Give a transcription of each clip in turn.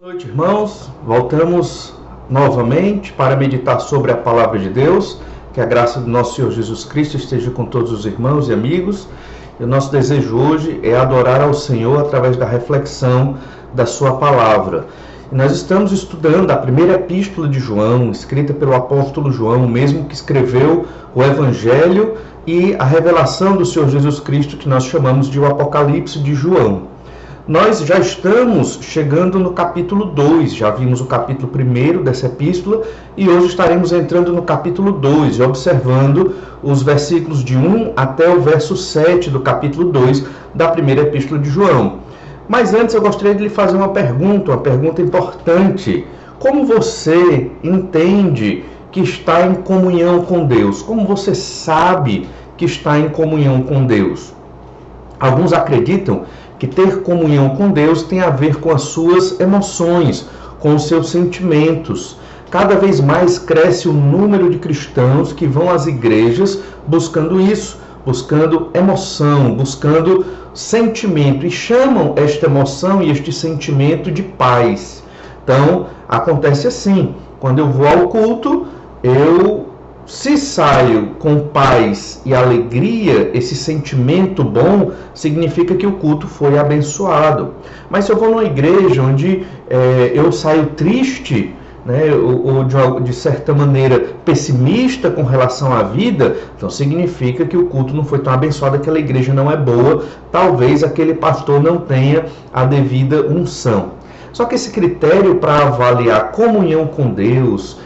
Boa noite, irmãos. Voltamos novamente para meditar sobre a Palavra de Deus. Que a graça do nosso Senhor Jesus Cristo esteja com todos os irmãos e amigos. E o nosso desejo hoje é adorar ao Senhor através da reflexão da sua Palavra. E nós estamos estudando a primeira epístola de João, escrita pelo apóstolo João, o mesmo que escreveu o Evangelho e a revelação do Senhor Jesus Cristo, que nós chamamos de o Apocalipse de João. Nós já estamos chegando no capítulo 2, já vimos o capítulo 1 dessa epístola e hoje estaremos entrando no capítulo 2 e observando os versículos de 1 até o verso 7 do capítulo 2 da primeira epístola de João. Mas antes eu gostaria de lhe fazer uma pergunta importante. Como você entende que está em comunhão com Deus? Como você sabe que está em comunhão com Deus? Alguns acreditam que ter comunhão com Deus tem a ver com as suas emoções, com os seus sentimentos. Cada vez mais cresce o número de cristãos que vão às igrejas buscando isso, buscando emoção, buscando sentimento, e chamam esta emoção e este sentimento de paz. Então, acontece assim, quando eu vou ao culto, se saio com paz e alegria, esse sentimento bom, significa que o culto foi abençoado. Mas se eu vou numa igreja onde eu saio triste, ou de certa maneira pessimista com relação à vida, então significa que o culto não foi tão abençoado, aquela igreja não é boa, talvez aquele pastor não tenha a devida unção. Só que esse critério para avaliar comunhão com Deus,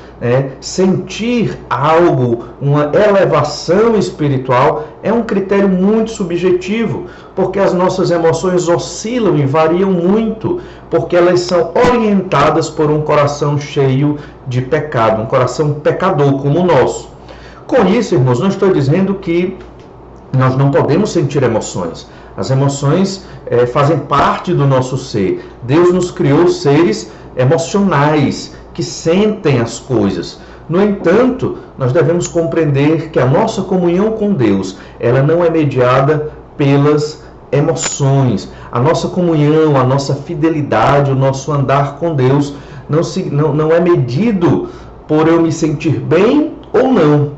sentir algo, uma elevação espiritual, é um critério muito subjetivo, porque as nossas emoções oscilam e variam muito, porque elas são orientadas por um coração cheio de pecado, um coração pecador como o nosso. Com isso, irmãos, não estou dizendo que nós não podemos sentir emoções. As emoções fazem parte do nosso ser. Deus nos criou seres emocionais, que sentem as coisas. No entanto, nós devemos compreender que a nossa comunhão com Deus, ela não é mediada pelas emoções. A nossa comunhão, a nossa fidelidade, o nosso andar com Deus não é medido por eu me sentir bem ou não.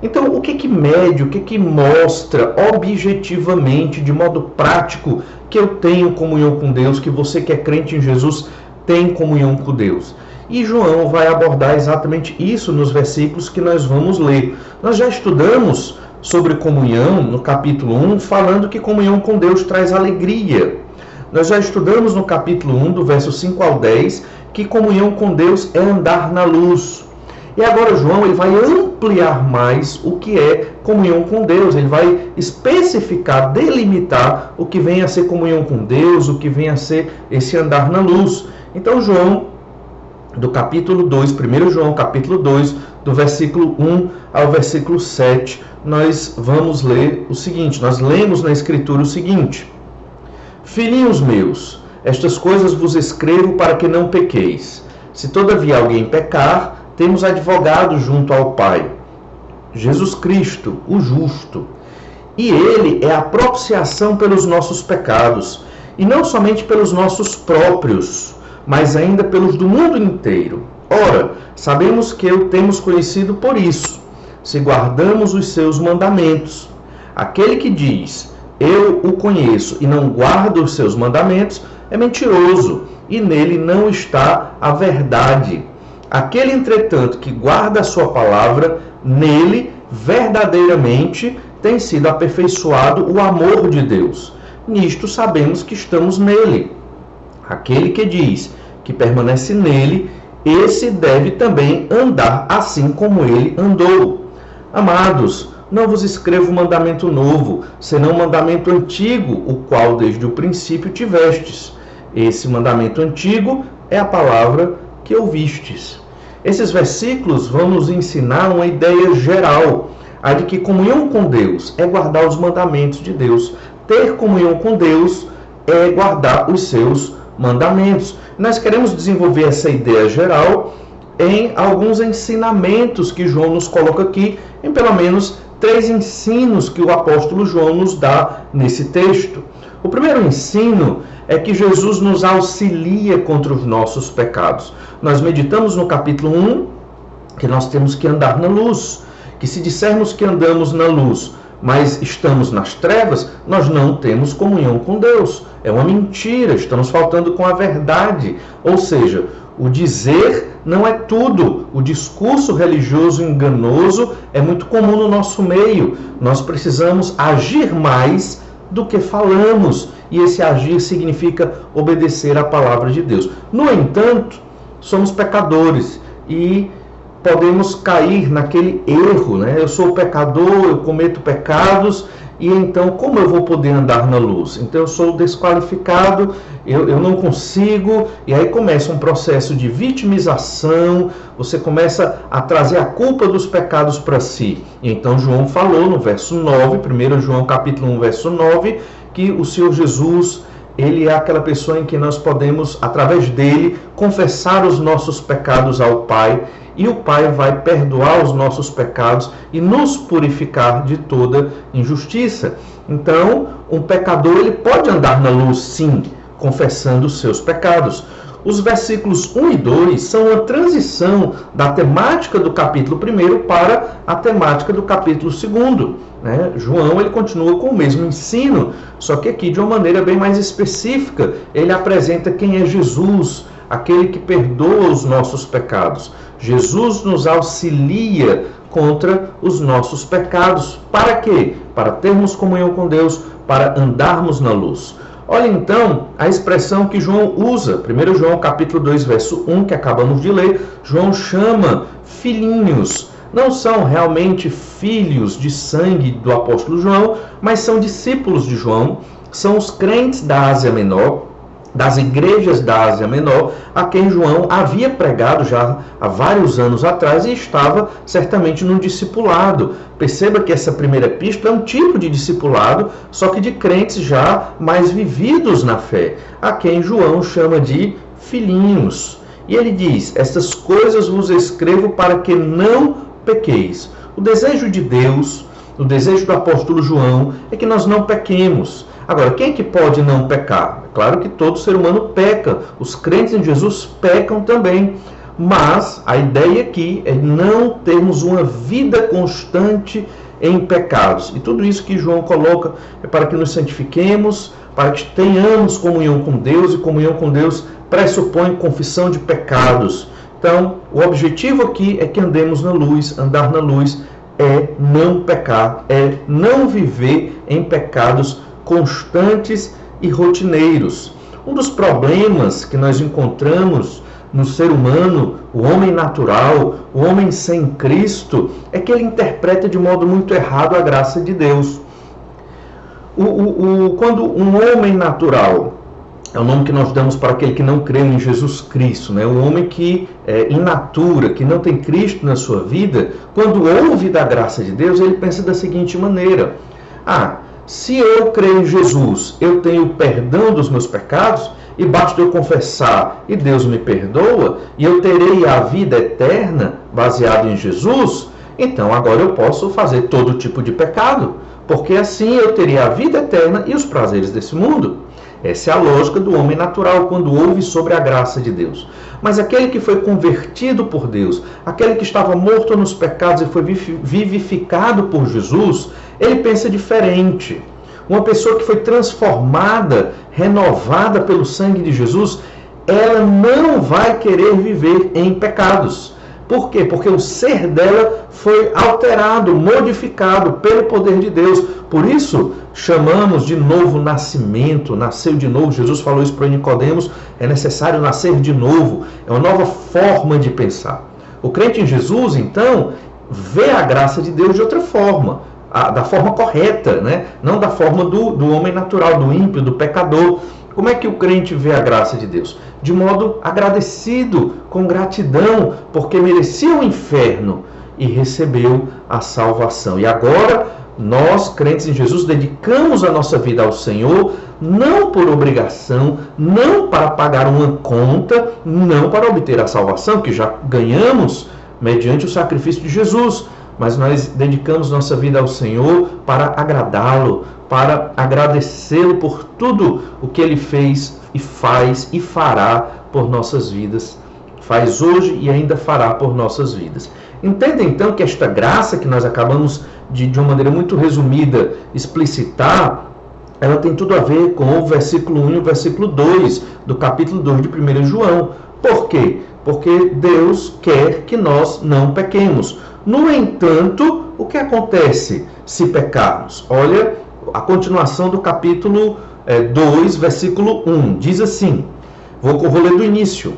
Então, o que mede, o que mostra objetivamente, de modo prático, que eu tenho comunhão com Deus, que você que é crente em Jesus tem comunhão com Deus? E João vai abordar exatamente isso nos versículos que nós vamos ler. Nós já estudamos sobre comunhão no capítulo 1, falando que comunhão com Deus traz alegria. Nós já estudamos no capítulo 1, do verso 5 ao 10, que comunhão com Deus é andar na luz. E agora João ele vai ampliar mais o que é comunhão com Deus. Ele vai especificar, delimitar o que vem a ser comunhão com Deus, o que vem a ser esse andar na luz. Então João, do capítulo 2, 1 João capítulo 2, do versículo 1 ao versículo 7, nós vamos ler o seguinte, nós lemos na Escritura o seguinte: Filhinhos meus, estas coisas vos escrevo para que não pequeis. Se todavia alguém pecar, temos advogado junto ao Pai, Jesus Cristo, o justo. E ele é a propiciação pelos nossos pecados, e não somente pelos nossos próprios, mas ainda pelos do mundo inteiro. Ora, sabemos que o temos conhecido por isso, se guardamos os seus mandamentos. Aquele que diz, eu o conheço, e não guarda os seus mandamentos, é mentiroso, e nele não está a verdade. Aquele, entretanto, que guarda a sua palavra, nele, verdadeiramente, tem sido aperfeiçoado o amor de Deus. Nisto sabemos que estamos nele. Aquele que diz que permanece nele, esse deve também andar assim como ele andou. Amados, não vos escrevo mandamento novo, senão um mandamento antigo, o qual desde o princípio tivestes. Esse mandamento antigo é a palavra que ouvistes. Esses versículos vão nos ensinar uma ideia geral, a de que comunhão com Deus é guardar os mandamentos de Deus. Ter comunhão com Deus é guardar os seus mandamentos. Nós queremos desenvolver essa ideia geral em alguns ensinamentos que João nos coloca aqui, em pelo menos 3 ensinos que o apóstolo João nos dá nesse texto. O primeiro ensino é que Jesus nos auxilia contra os nossos pecados. Nós meditamos no capítulo 1 que nós temos que andar na luz, que se dissermos que andamos na luz, mas estamos nas trevas, nós não temos comunhão com Deus. É uma mentira, estamos faltando com a verdade. Ou seja, o dizer não é tudo. O discurso religioso enganoso é muito comum no nosso meio. Nós precisamos agir mais do que falamos. E esse agir significa obedecer à palavra de Deus. No entanto, somos pecadores e podemos cair naquele erro, né? Eu sou pecador, eu cometo pecados, e então como eu vou poder andar na luz? Então eu sou desqualificado, eu não consigo, e aí começa um processo de vitimização, você começa a trazer a culpa dos pecados para si. E então João falou no verso 9, 1 João capítulo 1, verso 9, que o Senhor Jesus, ele é aquela pessoa em que nós podemos, através dele, confessar os nossos pecados ao Pai, e o Pai vai perdoar os nossos pecados e nos purificar de toda injustiça. Então, um pecador ele pode andar na luz, sim, confessando os seus pecados. Os versículos 1 e 2 são uma transição da temática do capítulo 1 para a temática do capítulo 2. Né? João ele continua com o mesmo ensino, só que aqui de uma maneira bem mais específica. Ele apresenta quem é Jesus, aquele que perdoa os nossos pecados. Jesus nos auxilia contra os nossos pecados. Para quê? Para termos comunhão com Deus, para andarmos na luz. Olha então a expressão que João usa. 1 João capítulo 2, verso 1, que acabamos de ler. João chama filhinhos. Não são realmente filhos de sangue do apóstolo João, mas são discípulos de João. São os crentes da Ásia Menor, das igrejas da Ásia Menor, a quem João havia pregado já há vários anos atrás e estava certamente num discipulado. Perceba que essa primeira epístola é um tipo de discipulado, só que de crentes já mais vividos na fé, a quem João chama de filhinhos. E ele diz: estas coisas vos escrevo para que não pequeis. O desejo de Deus, o desejo do apóstolo João, é que nós não pequemos. Agora, quem é que pode não pecar? É claro que todo ser humano peca. Os crentes em Jesus pecam também. Mas a ideia aqui é não termos uma vida constante em pecados. E tudo isso que João coloca é para que nos santifiquemos, para que tenhamos comunhão com Deus, e comunhão com Deus pressupõe confissão de pecados. Então, o objetivo aqui é que andemos na luz. Andar na luz é não pecar, é não viver em pecados constantes e rotineiros. Um dos problemas que nós encontramos no ser humano, o homem natural, o homem sem Cristo, é que ele interpreta de modo muito errado a graça de Deus. Quando um homem natural, é o nome que nós damos para aquele que não crê em Jesus Cristo, né? Um homem que é in natura, que não tem Cristo na sua vida, quando ouve da graça de Deus, ele pensa da seguinte maneira: se eu creio em Jesus, eu tenho o perdão dos meus pecados, e basta eu confessar e Deus me perdoa, e eu terei a vida eterna baseado em Jesus, então agora eu posso fazer todo tipo de pecado, porque assim eu teria a vida eterna e os prazeres desse mundo. Essa é a lógica do homem natural quando ouve sobre a graça de Deus. Mas aquele que foi convertido por Deus, aquele que estava morto nos pecados e foi vivificado por Jesus, ele pensa diferente. Uma pessoa que foi transformada, renovada pelo sangue de Jesus, ela não vai querer viver em pecados. Por quê? Porque o ser dela foi alterado, modificado pelo poder de Deus. Por isso, chamamos de novo nascimento, nasceu de novo. Jesus falou isso para Nicodemos, é necessário nascer de novo. É uma nova forma de pensar. O crente em Jesus, então, vê a graça de Deus de outra forma, da forma correta, né? Não da forma do homem natural, do ímpio, do pecador. Como é que o crente vê a graça de Deus? De modo agradecido, com gratidão, porque merecia o inferno e recebeu a salvação. E agora, nós, crentes em Jesus, dedicamos a nossa vida ao Senhor, não por obrigação, não para pagar uma conta, não para obter a salvação, que já ganhamos mediante o sacrifício de Jesus, mas nós dedicamos nossa vida ao Senhor para agradá-lo, para agradecê-lo por tudo o que ele fez e faz e fará por nossas vidas. Faz hoje e ainda fará por nossas vidas. Entenda então que esta graça que nós acabamos de uma maneira muito resumida, explicitar, ela tem tudo a ver com o versículo 1 e o versículo 2 do capítulo 2 de 1 João. Por quê? Porque Deus quer que nós não pequemos. No entanto, o que acontece se pecarmos? Olha a continuação do capítulo 2, versículo 1. Diz assim, vou ler do início.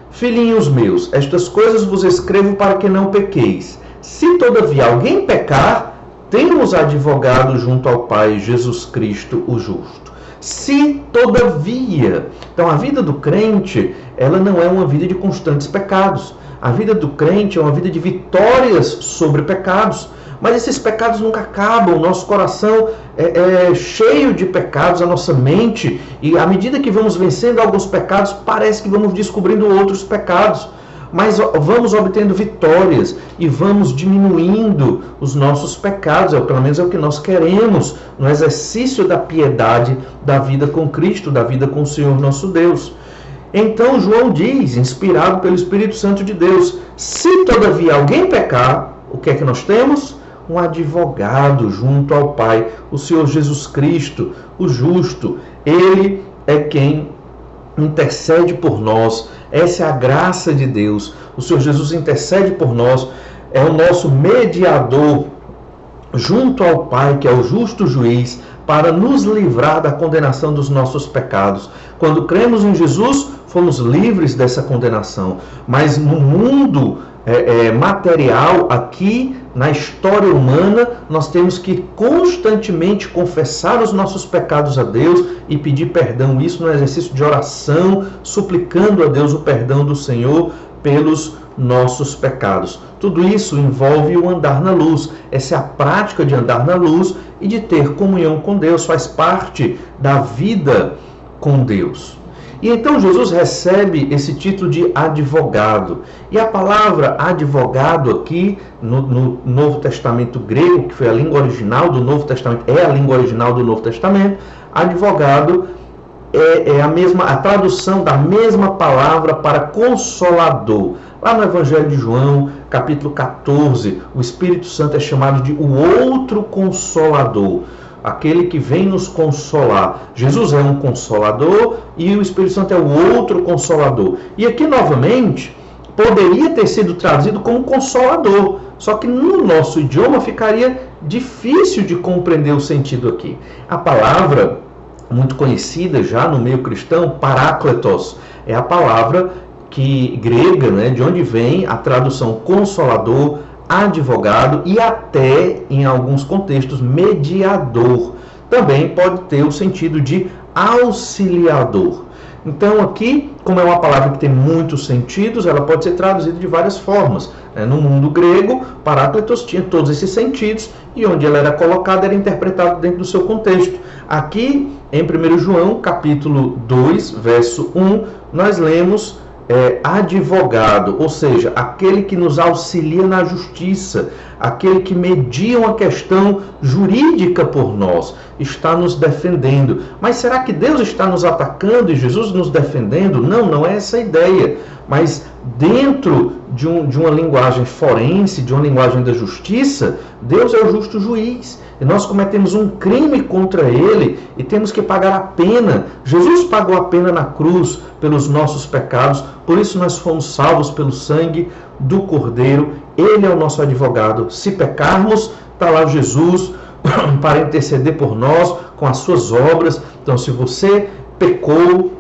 Filhinhos meus, estas coisas vos escrevo para que não pequeis. Se todavia alguém pecar, temos advogado junto ao Pai, Jesus Cristo, o justo. Se todavia. Então a vida do crente, ela não é uma vida de constantes pecados. A vida do crente é uma vida de vitórias sobre pecados. Mas esses pecados nunca acabam, o nosso coração é cheio de pecados, a nossa mente, e à medida que vamos vencendo alguns pecados, parece que vamos descobrindo outros pecados. Mas vamos obtendo vitórias e vamos diminuindo os nossos pecados, pelo menos é o que nós queremos, no exercício da piedade, da vida com Cristo, da vida com o Senhor nosso Deus. Então João diz, inspirado pelo Espírito Santo de Deus, se todavia alguém pecar, o que é que nós temos? Um advogado junto ao Pai, o Senhor Jesus Cristo, o justo. Ele é quem intercede por nós. Essa é a graça de Deus. O Senhor Jesus intercede por nós, é o nosso mediador junto ao Pai, que é o justo juiz, para nos livrar da condenação dos nossos pecados. Quando cremos em Jesus, fomos livres dessa condenação. Mas no mundo material, aqui na história humana, nós temos que constantemente confessar os nossos pecados a Deus e pedir perdão. Isso no exercício de oração, suplicando a Deus o perdão do Senhor pelos nossos pecados. Tudo isso envolve o andar na luz. Essa é a prática de andar na luz e de ter comunhão com Deus. Faz parte da vida com Deus. E então Jesus recebe esse título de advogado. E a palavra advogado aqui no Novo Testamento grego, que foi a língua original do Novo Testamento, é a língua original do Novo Testamento, advogado é a tradução da mesma palavra para consolador. Lá no Evangelho de João, capítulo 14, o Espírito Santo é chamado de o outro consolador. Aquele que vem nos consolar. Jesus é um consolador e o Espírito Santo é o outro consolador. E aqui, novamente, poderia ter sido traduzido como consolador, só que no nosso idioma ficaria difícil de compreender o sentido aqui. A palavra, muito conhecida já no meio cristão, parácletos, é a palavra grega, né, de onde vem a tradução consolador, advogado e até, em alguns contextos, mediador. Também pode ter o sentido de auxiliador. Então aqui, como é uma palavra que tem muitos sentidos, ela pode ser traduzida de várias formas. No mundo grego, parácletos tinha todos esses sentidos e onde ela era colocada era interpretado dentro do seu contexto. Aqui, em 1 João, capítulo 2, verso 1, nós lemos advogado, ou seja, aquele que nos auxilia na justiça, aquele que media uma questão jurídica por nós, está nos defendendo. Mas será que Deus está nos atacando e Jesus nos defendendo? Não, não é essa a ideia. Mas dentro de uma linguagem forense, de uma linguagem da justiça, Deus é o justo juiz. E nós cometemos um crime contra Ele e temos que pagar a pena. Jesus pagou a pena na cruz pelos nossos pecados, por isso nós fomos salvos pelo sangue do Cordeiro. Ele é o nosso advogado. Se pecarmos, está lá Jesus para interceder por nós com as suas obras. Então, se você pecou,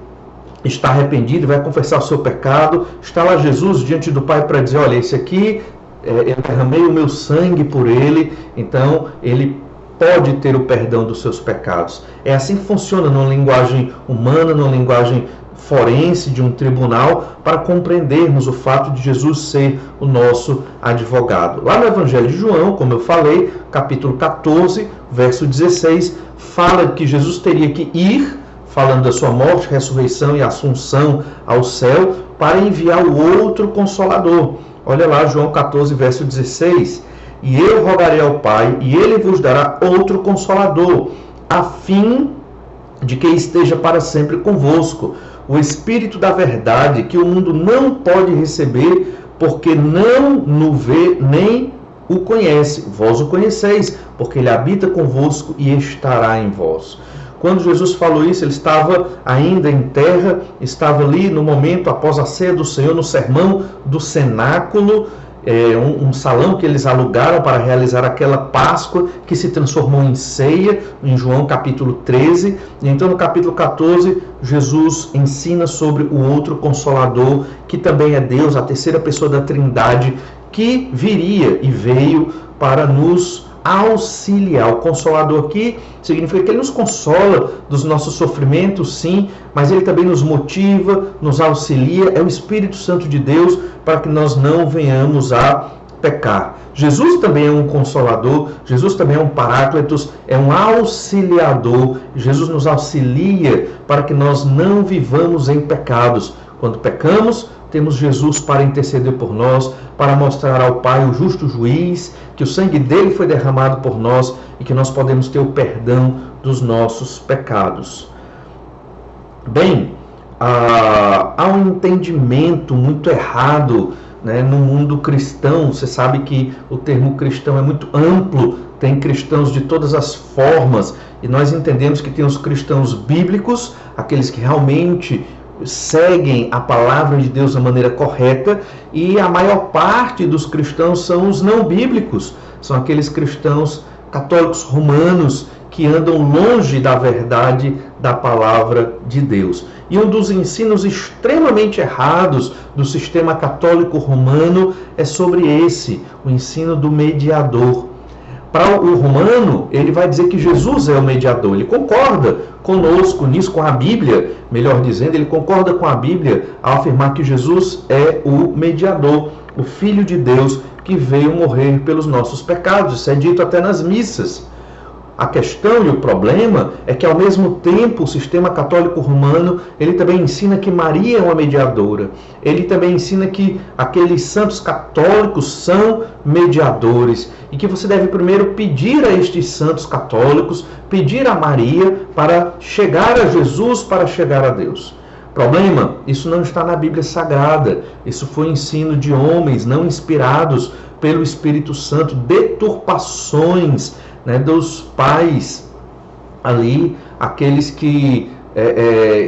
está arrependido e vai confessar o seu pecado, está lá Jesus diante do Pai para dizer, olha, esse aqui, eu derramei o meu sangue por ele, então ele pode ter o perdão dos seus pecados. É assim que funciona numa linguagem humana, numa linguagem forense de um tribunal, para compreendermos o fato de Jesus ser o nosso advogado. Lá no Evangelho de João, como eu falei, capítulo 14, verso 16, fala que Jesus teria que ir, falando da sua morte, ressurreição e assunção ao céu, para enviar o outro Consolador. Olha lá, João 14, verso 16. E eu rogarei ao Pai, e Ele vos dará outro Consolador, a fim de que esteja para sempre convosco. O Espírito da verdade, que o mundo não pode receber, porque não o vê nem o conhece. Vós o conheceis, porque ele habita convosco e estará em vós. Quando Jesus falou isso, ele estava ainda em terra, estava ali no momento após a ceia do Senhor, no sermão do cenáculo, um salão que eles alugaram para realizar aquela Páscoa que se transformou em ceia, em João capítulo 13. E então no capítulo 14, Jesus ensina sobre o outro Consolador, que também é Deus, a terceira pessoa da Trindade, que viria e veio para nos auxiliar. O Consolador aqui significa que ele nos consola dos nossos sofrimentos, sim, mas ele também nos motiva, nos auxilia. É o Espírito Santo de Deus para que nós não venhamos a pecar. Jesus também é um Consolador, Jesus também é um Paráclitos, é um auxiliador. Jesus nos auxilia para que nós não vivamos em pecados. Quando pecamos, temos Jesus para interceder por nós, para mostrar ao Pai, o justo juiz, que o sangue dele foi derramado por nós e que nós podemos ter o perdão dos nossos pecados. Bem, há um entendimento muito errado, né, no mundo cristão. Você sabe que o termo cristão é muito amplo, tem cristãos de todas as formas, e nós entendemos que tem os cristãos bíblicos, aqueles que realmente seguem a palavra de Deus da maneira correta, e a maior parte dos cristãos são os não bíblicos, são aqueles cristãos católicos romanos que andam longe da verdade da palavra de Deus. E um dos ensinos extremamente errados do sistema católico romano é sobre esse, o ensino do mediador. Para o romano, ele vai dizer que Jesus é o mediador. Ele concorda conosco nisso, com a Bíblia, melhor dizendo, ele concorda com a Bíblia ao afirmar que Jesus é o mediador, o Filho de Deus que veio morrer pelos nossos pecados. Isso é dito até nas missas. A questão e o problema é que, ao mesmo tempo, o sistema católico romano, ele também ensina que Maria é uma mediadora. Ele também ensina que aqueles santos católicos são mediadores e que você deve primeiro pedir a estes santos católicos, pedir a Maria para chegar a Jesus, para chegar a Deus. Problema, isso não está na Bíblia Sagrada. Isso foi ensino de homens não inspirados pelo Espírito Santo, deturpações, né, dos pais ali, aqueles que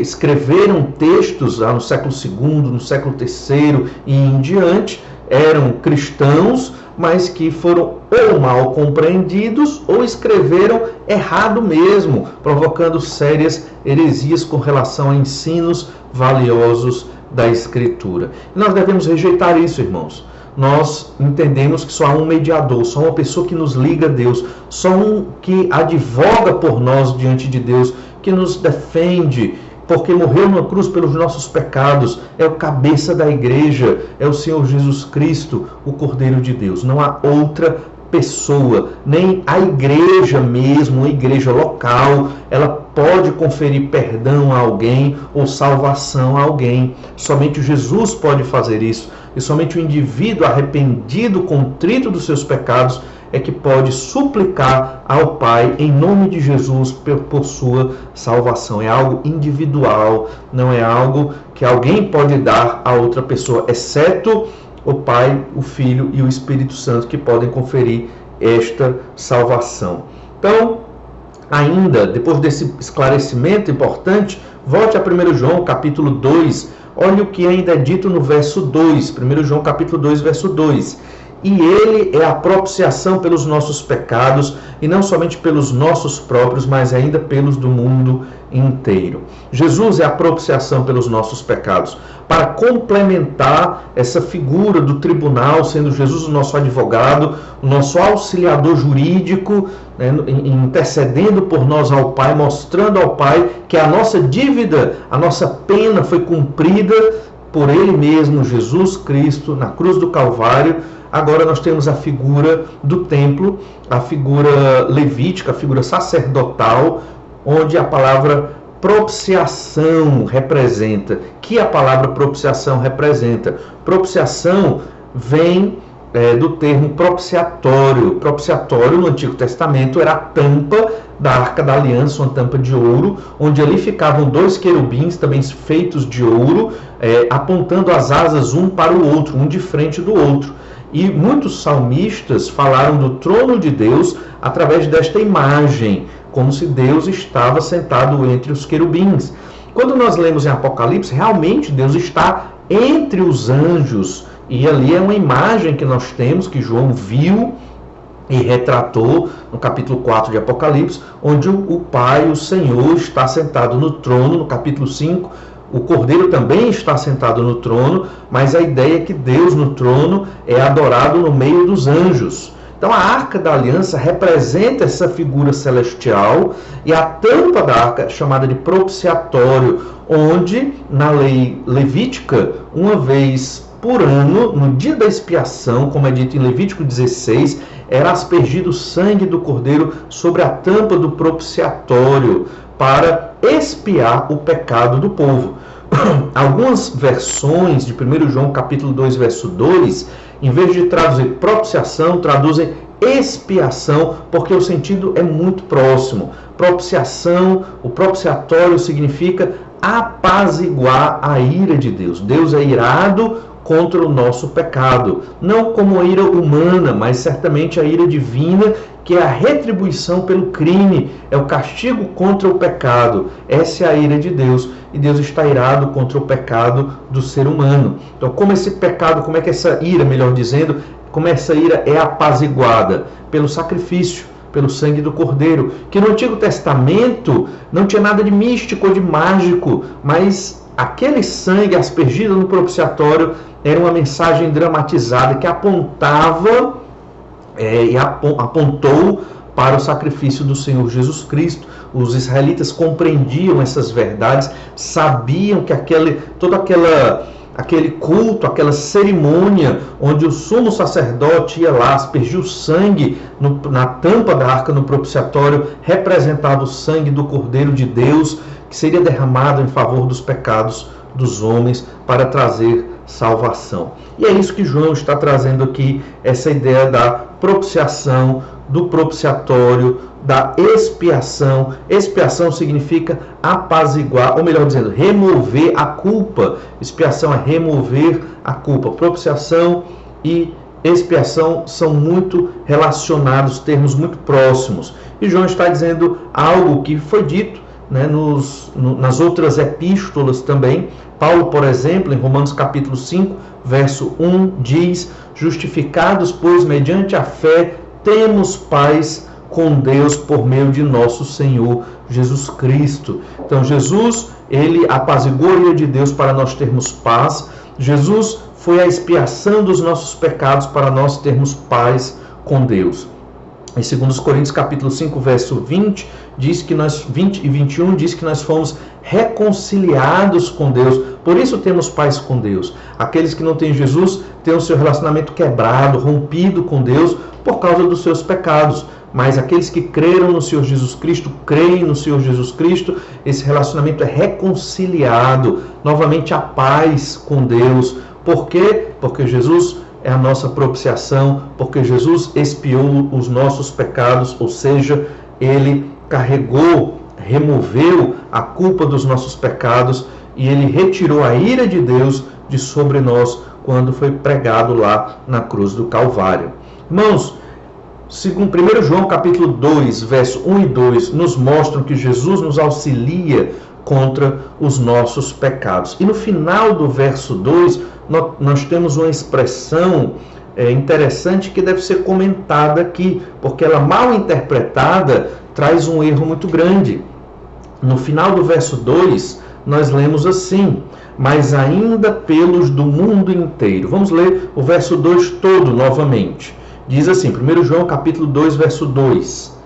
escreveram textos lá no século II, no século III e em diante, eram cristãos, mas que foram ou mal compreendidos ou escreveram errado mesmo, provocando sérias heresias com relação a ensinos valiosos da Escritura. E nós devemos rejeitar isso, irmãos. Nós entendemos que só há um mediador, só uma pessoa que nos liga a Deus, só um que advoga por nós diante de Deus, que nos defende, porque morreu numa cruz pelos nossos pecados, é o cabeça da igreja, é o Senhor Jesus Cristo, o Cordeiro de Deus. Não há outra pessoa, nem a igreja mesmo, a igreja local, ela pode conferir perdão a alguém ou salvação a alguém. Somente Jesus pode fazer isso. E somente o indivíduo arrependido, contrito dos seus pecados, é que pode suplicar ao Pai em nome de Jesus por sua salvação. É algo individual, não é algo que alguém pode dar a outra pessoa, exceto o Pai, o Filho e o Espírito Santo, que podem conferir esta salvação. Então, ainda, depois desse esclarecimento importante, volte a 1 João capítulo 2, olha o que ainda é dito no verso 2, 1 João capítulo 2, verso 2. E ele é a propiciação pelos nossos pecados, e não somente pelos nossos próprios, mas ainda pelos do mundo inteiro. Jesus é a propiciação pelos nossos pecados. Para complementar essa figura do tribunal, sendo Jesus o nosso advogado, o nosso auxiliador jurídico, né, intercedendo por nós ao Pai, mostrando ao Pai que a nossa dívida, a nossa pena foi cumprida por Ele mesmo, Jesus Cristo, na cruz do Calvário. Agora nós temos a figura do templo, a figura levítica, a figura sacerdotal, onde a palavra propiciação representa. Que a palavra propiciação representa? Propiciação vem do termo propiciatório. Propiciatório no Antigo Testamento era a tampa da Arca da Aliança, uma tampa de ouro, onde ali ficavam 2 querubins também feitos de ouro, apontando as asas um para o outro, um de frente do outro. E muitos salmistas falaram do trono de Deus através desta imagem, como se Deus estava sentado entre os querubins. Quando nós lemos em Apocalipse, realmente Deus está entre os anjos, e ali é uma imagem que nós temos, que João viu e retratou no capítulo 4 de Apocalipse, onde o Pai, o Senhor, está sentado no trono. No capítulo 5, o Cordeiro também está sentado no trono, mas a ideia é que Deus no trono é adorado no meio dos anjos. Então a Arca da Aliança representa essa figura celestial, e a tampa da arca, chamada de propiciatório, onde na lei levítica, uma vez por ano, no dia da expiação, como é dito em Levítico 16, era aspergido o sangue do cordeiro sobre a tampa do propiciatório para expiar o pecado do povo. Algumas versões de 1 João capítulo 2, verso 2, em vez de traduzir propiciação, traduzem expiação, porque o sentido é muito próximo. Propiciação, o propiciatório significa apaziguar a ira de Deus. Deus é irado contra o nosso pecado, não como a ira humana, mas certamente a ira divina, que é a retribuição pelo crime, é o castigo contra o pecado. Essa é a ira de Deus, e Deus está irado contra o pecado do ser humano. Então, como esse pecado, como é que essa ira, melhor dizendo, como essa ira é apaziguada? Pelo sacrifício, pelo sangue do Cordeiro, que no Antigo Testamento não tinha nada de místico ou de mágico, mas aquele sangue aspergido no propiciatório era uma mensagem dramatizada que apontava e apontou para o sacrifício do Senhor Jesus Cristo. Os israelitas compreendiam essas verdades, sabiam que aquele culto, aquela cerimônia onde o sumo sacerdote ia lá aspergir o sangue na tampa da arca no propiciatório, representava o sangue do Cordeiro de Deus, que seria derramado em favor dos pecados dos homens para trazer salvação. E é isso que João está trazendo aqui, essa ideia da propiciação, do propiciatório, da expiação. Expiação significa apaziguar, ou melhor dizendo, remover a culpa. Expiação é remover a culpa. Propiciação e expiação são muito relacionados, termos muito próximos. E João está dizendo algo que foi dito, né, nas outras epístolas também. Paulo, por exemplo, em Romanos capítulo 5, verso 1, diz: justificados, pois, mediante a fé, temos paz com Deus por meio de nosso Senhor Jesus Cristo. Então, Jesus, ele apaziguou a ira de Deus para nós termos paz. Jesus foi a expiação dos nossos pecados para nós termos paz com Deus. Em 2 Coríntios capítulo 5, verso 20 e 21, diz que nós fomos reconciliados com Deus. Por isso temos paz com Deus. Aqueles que não têm Jesus têm o seu relacionamento quebrado, rompido com Deus por causa dos seus pecados. Mas aqueles que creram no Senhor Jesus Cristo, creem no Senhor Jesus Cristo, esse relacionamento é reconciliado. Novamente a paz com Deus. Por quê? Porque Jesus é a nossa propiciação, porque Jesus expiou os nossos pecados, ou seja, ele carregou, removeu a culpa dos nossos pecados, e ele retirou a ira de Deus de sobre nós quando foi pregado lá na cruz do Calvário. Irmãos, segundo 1 João capítulo 2, verso 1 e 2, nos mostram que Jesus nos auxilia contra os nossos pecados. E no final do verso 2, nós temos uma expressão interessante que deve ser comentada aqui, porque ela, mal interpretada, traz um erro muito grande. No final do verso 2, nós lemos assim: mas ainda pelos do mundo inteiro. Vamos ler o verso 2 todo novamente. Diz assim, 1 João capítulo 2, verso 2.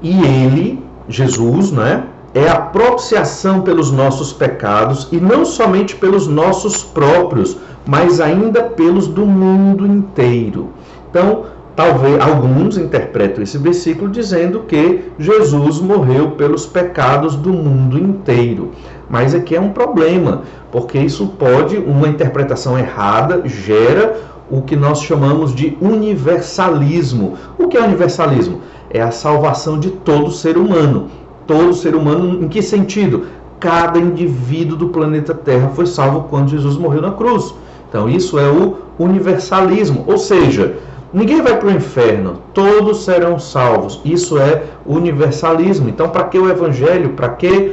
E ele, Jesus, né, é a propiciação pelos nossos pecados, e não somente pelos nossos próprios, mas ainda pelos do mundo inteiro. Então, talvez alguns interpretam esse versículo dizendo que Jesus morreu pelos pecados do mundo inteiro. Mas aqui é um problema, porque isso pode, uma interpretação errada, gera o que nós chamamos de universalismo. O que é universalismo? É a salvação de todo ser humano. Todo ser humano, em que sentido? Cada indivíduo do planeta Terra foi salvo quando Jesus morreu na cruz. Então isso é o universalismo, ou seja, ninguém vai para o inferno, todos serão salvos. Isso é universalismo. Então, para que o Evangelho? Para que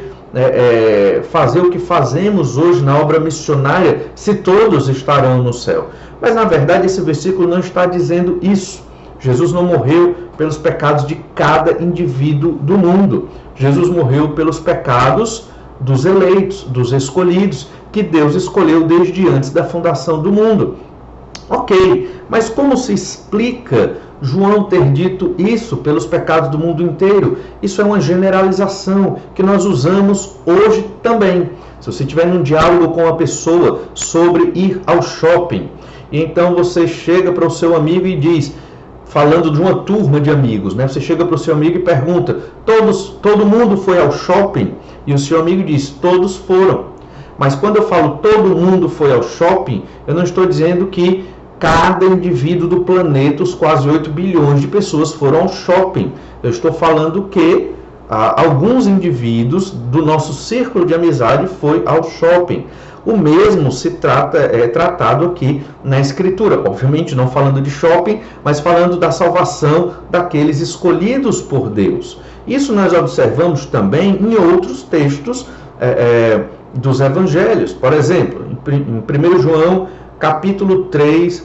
fazer o que fazemos hoje na obra missionária, se todos estarão no céu? Mas, na verdade, esse versículo não está dizendo isso. Jesus não morreu pelos pecados de cada indivíduo do mundo. Jesus morreu pelos pecados dos eleitos, dos escolhidos, que Deus escolheu desde antes da fundação do mundo. Ok, mas como se explica João ter dito isso pelos pecados do mundo inteiro? Isso é uma generalização que nós usamos hoje também. Se você estiver num diálogo com uma pessoa sobre ir ao shopping, e então você chega para o seu amigo e diz, falando de uma turma de amigos, né? Você chega para o seu amigo e pergunta, todo mundo foi ao shopping? E o seu amigo diz, todos foram. Mas quando eu falo todo mundo foi ao shopping, eu não estou dizendo que cada indivíduo do planeta, os quase 8 bilhões de pessoas foram ao shopping. Eu estou falando que alguns indivíduos do nosso círculo de amizade foi ao shopping. O mesmo é tratado aqui na Escritura. Obviamente não falando de shopping, mas falando da salvação daqueles escolhidos por Deus. Isso nós observamos também em outros textos dos Evangelhos. Por exemplo, em 1 João capítulo 3,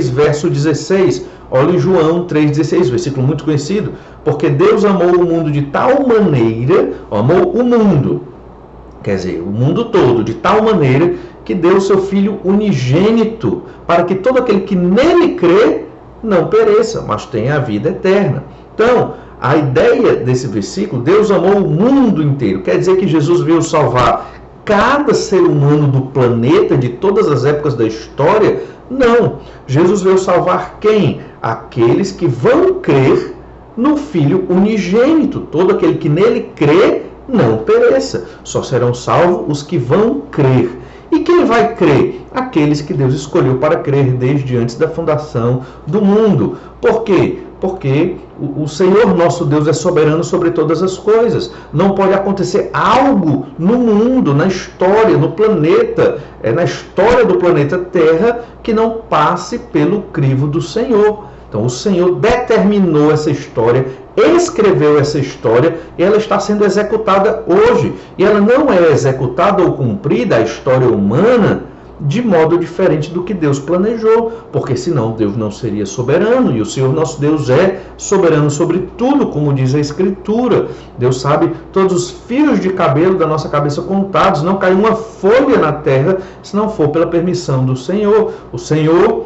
verso 16. Olha em João 3,16, versículo muito conhecido. Porque Deus amou o mundo de tal maneira, amou o mundo, quer dizer, o mundo todo, de tal maneira que deu o seu Filho unigênito, para que todo aquele que nele crê não pereça, mas tenha a vida eterna. Então, a ideia desse versículo, Deus amou o mundo inteiro, quer dizer que Jesus veio salvar cada ser humano do planeta, de todas as épocas da história? Não. Jesus veio salvar quem? Aqueles que vão crer no Filho unigênito. Todo aquele que nele crê não pereça. Só serão salvos os que vão crer. E quem vai crer? Aqueles que Deus escolheu para crer desde antes da fundação do mundo. Por quê? Porque o Senhor nosso Deus é soberano sobre todas as coisas. Não pode acontecer algo no mundo, na história, no planeta, na história do planeta Terra, que não passe pelo crivo do Senhor. Então o Senhor determinou essa história, escreveu essa história, e ela está sendo executada hoje. E ela não é executada ou cumprida, a história humana, de modo diferente do que Deus planejou, porque senão Deus não seria soberano, e o Senhor nosso Deus é soberano sobre tudo, como diz a Escritura. Deus sabe todos os fios de cabelo da nossa cabeça contados, não cai uma folha na terra se não for pela permissão do Senhor. O Senhor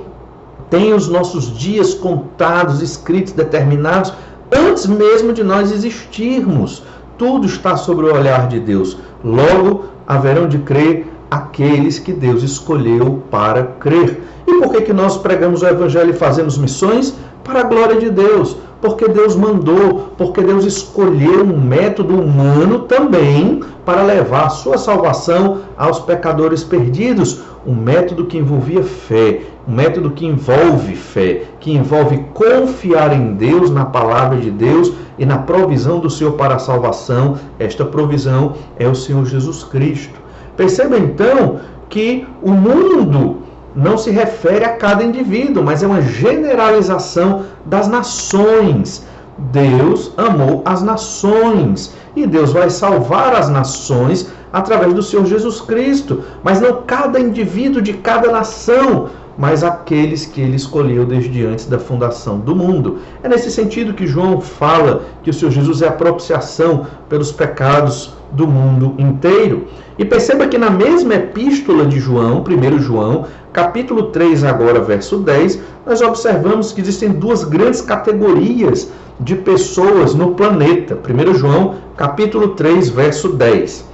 tem os nossos dias contados, escritos, determinados, antes mesmo de nós existirmos. Tudo está sobre o olhar de Deus. Logo, haverão de crer aqueles que Deus escolheu para crer. E por que nós pregamos o Evangelho e fazemos missões? Para a glória de Deus. Porque Deus mandou, porque Deus escolheu um método humano também para levar a sua salvação aos pecadores perdidos. Um método que envolvia fé, um método que envolve fé, que envolve confiar em Deus, na palavra de Deus e na provisão do Senhor para a salvação. Esta provisão é o Senhor Jesus Cristo. Perceba então que o mundo não se refere a cada indivíduo, mas é uma generalização das nações. Deus amou as nações e Deus vai salvar as nações através do Senhor Jesus Cristo, mas não cada indivíduo de cada nação, mas aqueles que ele escolheu desde antes da fundação do mundo. É nesse sentido que João fala que o Senhor Jesus é a propiciação pelos pecados do mundo inteiro. E perceba que na mesma epístola de João, 1 João, capítulo 3, agora verso 10, nós observamos que existem duas grandes categorias de pessoas no planeta. 1 João, capítulo 3, verso 10.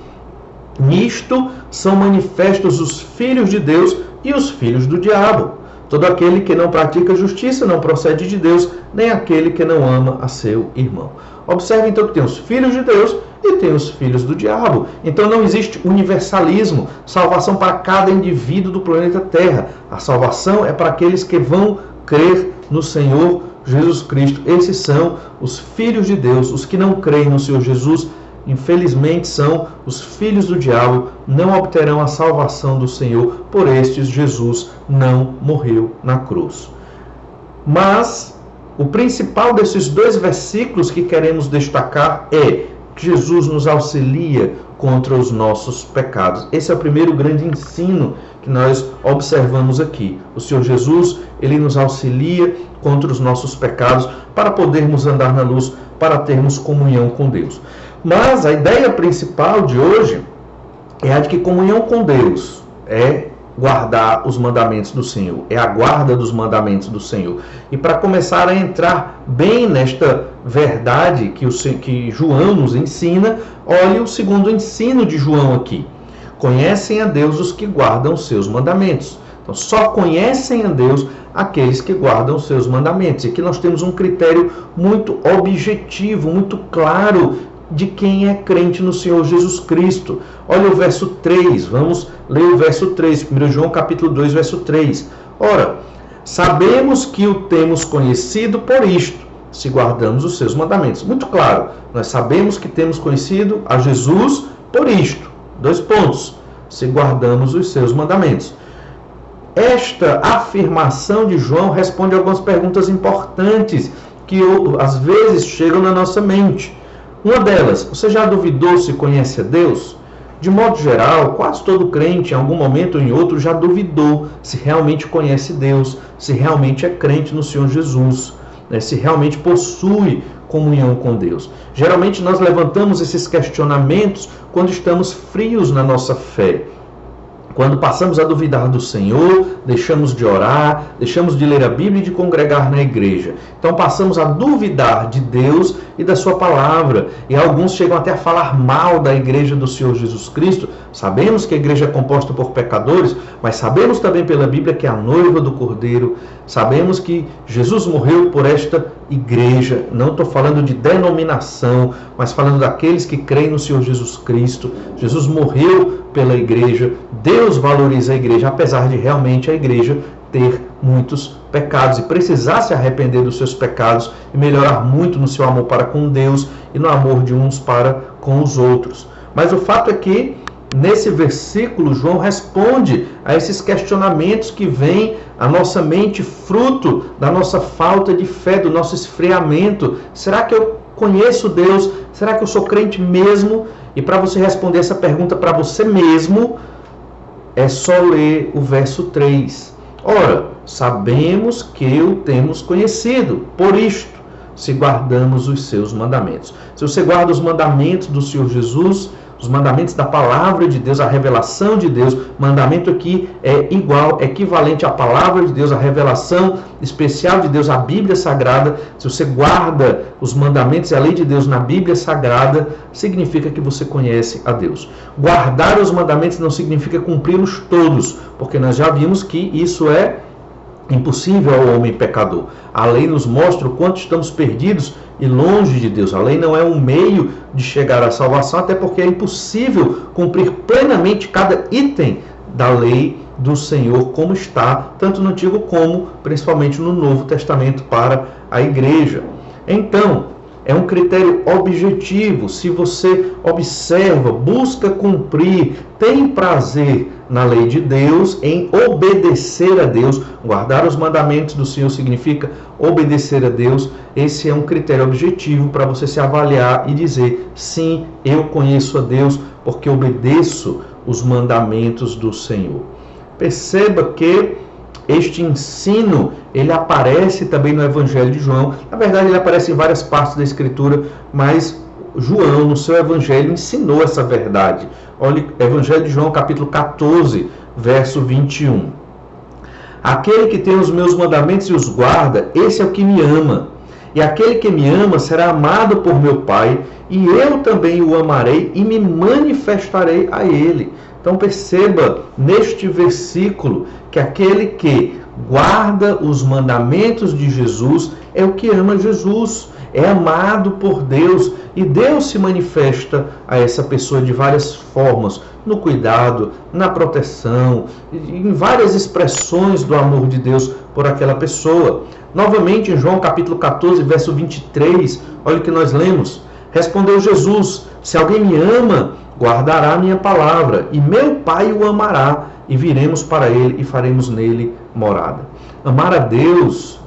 Nisto são manifestos os filhos de Deus e os filhos do diabo. Todo aquele que não pratica justiça não procede de Deus, nem aquele que não ama a seu irmão. Observe então que tem os filhos de Deus e tem os filhos do diabo. Então não existe universalismo, salvação para cada indivíduo do planeta Terra. A salvação é para aqueles que vão crer no Senhor Jesus Cristo. Esses são os filhos de Deus. Os que não creem no Senhor Jesus, infelizmente, são os filhos do diabo, não obterão a salvação do Senhor. Por estes, Jesus não morreu na cruz. Mas o principal desses dois versículos que queremos destacar é que Jesus nos auxilia contra os nossos pecados. Esse é o primeiro grande ensino que nós observamos aqui. O Senhor Jesus, ele nos auxilia contra os nossos pecados para podermos andar na luz, para termos comunhão com Deus. Mas a ideia principal de hoje é a de que comunhão com Deus é guardar os mandamentos do Senhor, é a guarda dos mandamentos do Senhor. E para começar a entrar bem nesta verdade que João nos ensina, olhe o segundo ensino de João aqui. Conhecem a Deus os que guardam os seus mandamentos. Então, só conhecem a Deus aqueles que guardam os seus mandamentos. E aqui nós temos um critério muito objetivo, muito claro de quem é crente no Senhor Jesus Cristo. Olha o verso 3, vamos ler o verso 3, 1 João capítulo 2, verso 3. Ora, sabemos que o temos conhecido por isto, se guardamos os seus mandamentos. Muito claro, nós sabemos que temos conhecido a Jesus por isto. 2 pontos, se guardamos os seus mandamentos. Esta afirmação de João responde a algumas perguntas importantes que às vezes chegam na nossa mente. Uma delas, você já duvidou se conhece a Deus? De modo geral, quase todo crente, em algum momento ou em outro, já duvidou se realmente conhece Deus, se realmente é crente no Senhor Jesus, né? Se realmente possui comunhão com Deus. Geralmente nós levantamos esses questionamentos quando estamos frios na nossa fé. Quando passamos a duvidar do Senhor, deixamos de orar, deixamos de ler a Bíblia e de congregar na igreja. Então passamos a duvidar de Deus e da sua palavra. E alguns chegam até a falar mal da igreja do Senhor Jesus Cristo. Sabemos que a igreja é composta por pecadores, mas sabemos também pela Bíblia que é a noiva do Cordeiro. Sabemos que Jesus morreu por esta igreja. Não estou falando de denominação, mas falando daqueles que creem no Senhor Jesus Cristo. Jesus morreu pela igreja. Deus valoriza a igreja, apesar de realmente a igreja ter muitos pecados e precisar se arrepender dos seus pecados e melhorar muito no seu amor para com Deus e no amor de uns para com os outros. Mas o fato é que nesse versículo João responde a esses questionamentos que vêm à nossa mente fruto da nossa falta de fé, do nosso esfriamento. Será que eu conheço Deus? Será que eu sou crente mesmo? E para você responder essa pergunta para você mesmo, é só ler o verso 3. Ora, sabemos que o temos conhecido, por isto, se guardamos os seus mandamentos. Se você guarda os mandamentos do Senhor Jesus, os mandamentos da palavra de Deus, a revelação de Deus, mandamento aqui é igual, equivalente à palavra de Deus, a revelação especial de Deus, a Bíblia Sagrada. Se você guarda os mandamentos e a lei de Deus na Bíblia Sagrada, significa que você conhece a Deus. Guardar os mandamentos não significa cumpri-los todos, porque nós já vimos que isso é impossível ao homem pecador. A lei nos mostra o quanto estamos perdidos e longe de Deus. A lei não é um meio de chegar à salvação, até porque é impossível cumprir plenamente cada item da lei do Senhor, como está, tanto no Antigo como principalmente no Novo Testamento para a igreja. Então, é um critério objetivo. Se você observa, busca cumprir, tem prazer na lei de Deus, em obedecer a Deus, guardar os mandamentos do Senhor significa obedecer a Deus. Esse é um critério objetivo para você se avaliar e dizer: sim, eu conheço a Deus porque obedeço os mandamentos do Senhor. Perceba que este ensino, ele aparece também no Evangelho de João. Na verdade, ele aparece em várias partes da Escritura, mas João, no seu Evangelho, ensinou essa verdade. Olha, Evangelho de João, capítulo 14, verso 21. Aquele que tem os meus mandamentos e os guarda, esse é o que me ama. E aquele que me ama será amado por meu Pai, e eu também o amarei e me manifestarei a ele. Então perceba neste versículo que aquele que guarda os mandamentos de Jesus é o que ama Jesus, é amado por Deus, e Deus se manifesta a essa pessoa de várias formas, no cuidado, na proteção, em várias expressões do amor de Deus por aquela pessoa. Novamente em João capítulo 14, verso 23, olha o que nós lemos. Respondeu Jesus: se alguém me ama, guardará a minha palavra, e meu Pai o amará, e viremos para ele e faremos nele morada. Amar a Deus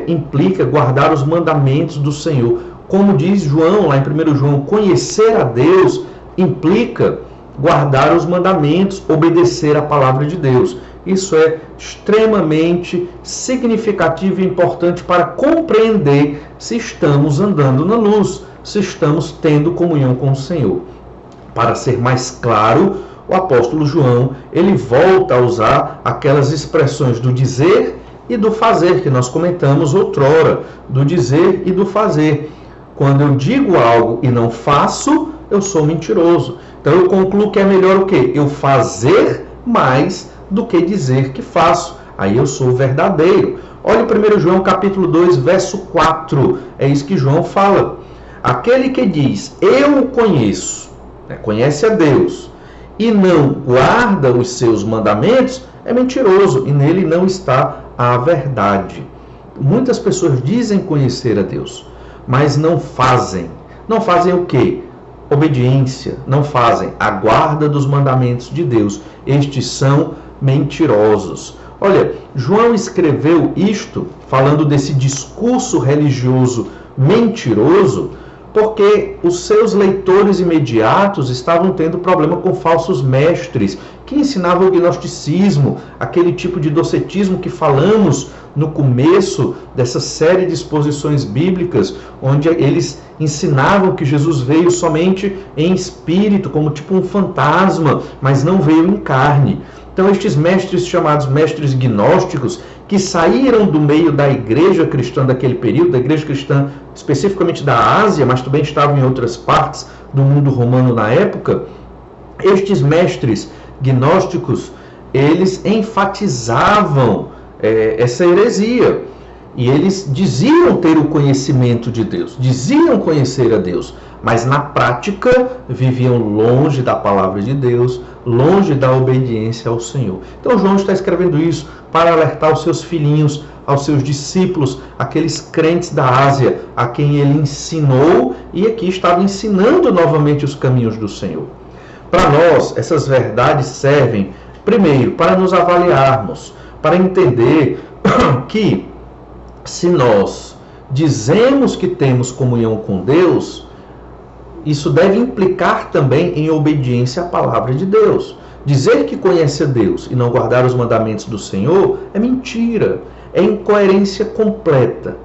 implica guardar os mandamentos do Senhor. Como diz João, lá em 1 João, conhecer a Deus implica guardar os mandamentos, obedecer a palavra de Deus. Isso é extremamente significativo e importante para compreender se estamos andando na luz, se estamos tendo comunhão com o Senhor. Para ser mais claro, o apóstolo João, ele volta a usar aquelas expressões do dizer e do fazer, que nós comentamos outrora, do dizer e do fazer. Quando eu digo algo e não faço, eu sou mentiroso. Então eu concluo que é melhor o quê? Eu fazer mais do que dizer que faço. Aí eu sou verdadeiro. Olha o 1 João capítulo 2, verso 4. É isso que João fala. Aquele que diz, eu o conheço, conhece a Deus, e não guarda os seus mandamentos, é mentiroso, e nele não está a verdade. Muitas pessoas dizem conhecer a Deus, mas não fazem. Não fazem o quê? Obediência. Não fazem a guarda dos mandamentos de Deus. Estes são mentirosos. Olha, João escreveu isto, falando desse discurso religioso mentiroso, porque os seus leitores imediatos estavam tendo problema com falsos mestres que ensinavam o gnosticismo, aquele tipo de docetismo que falamos no começo dessa série de exposições bíblicas, onde eles ensinavam que Jesus veio somente em espírito, como tipo um fantasma, mas não veio em carne. Então estes mestres chamados mestres gnósticos, que saíram do meio da igreja cristã daquele período, da igreja cristã especificamente da Ásia, mas também estavam em outras partes do mundo romano na época, estes mestres gnósticos, eles enfatizavam essa heresia. E eles diziam ter o conhecimento de Deus, diziam conhecer a Deus, mas na prática viviam longe da palavra de Deus, longe da obediência ao Senhor. Então João está escrevendo isso para alertar os seus filhinhos, aos seus discípulos, aqueles crentes da Ásia, a quem ele ensinou e aqui estava ensinando novamente os caminhos do Senhor. Para nós, essas verdades servem, primeiro, para nos avaliarmos, para entender que se nós dizemos que temos comunhão com Deus, isso deve implicar também em obediência à palavra de Deus. Dizer que conhece a Deus e não guardar os mandamentos do Senhor é mentira, é incoerência completa.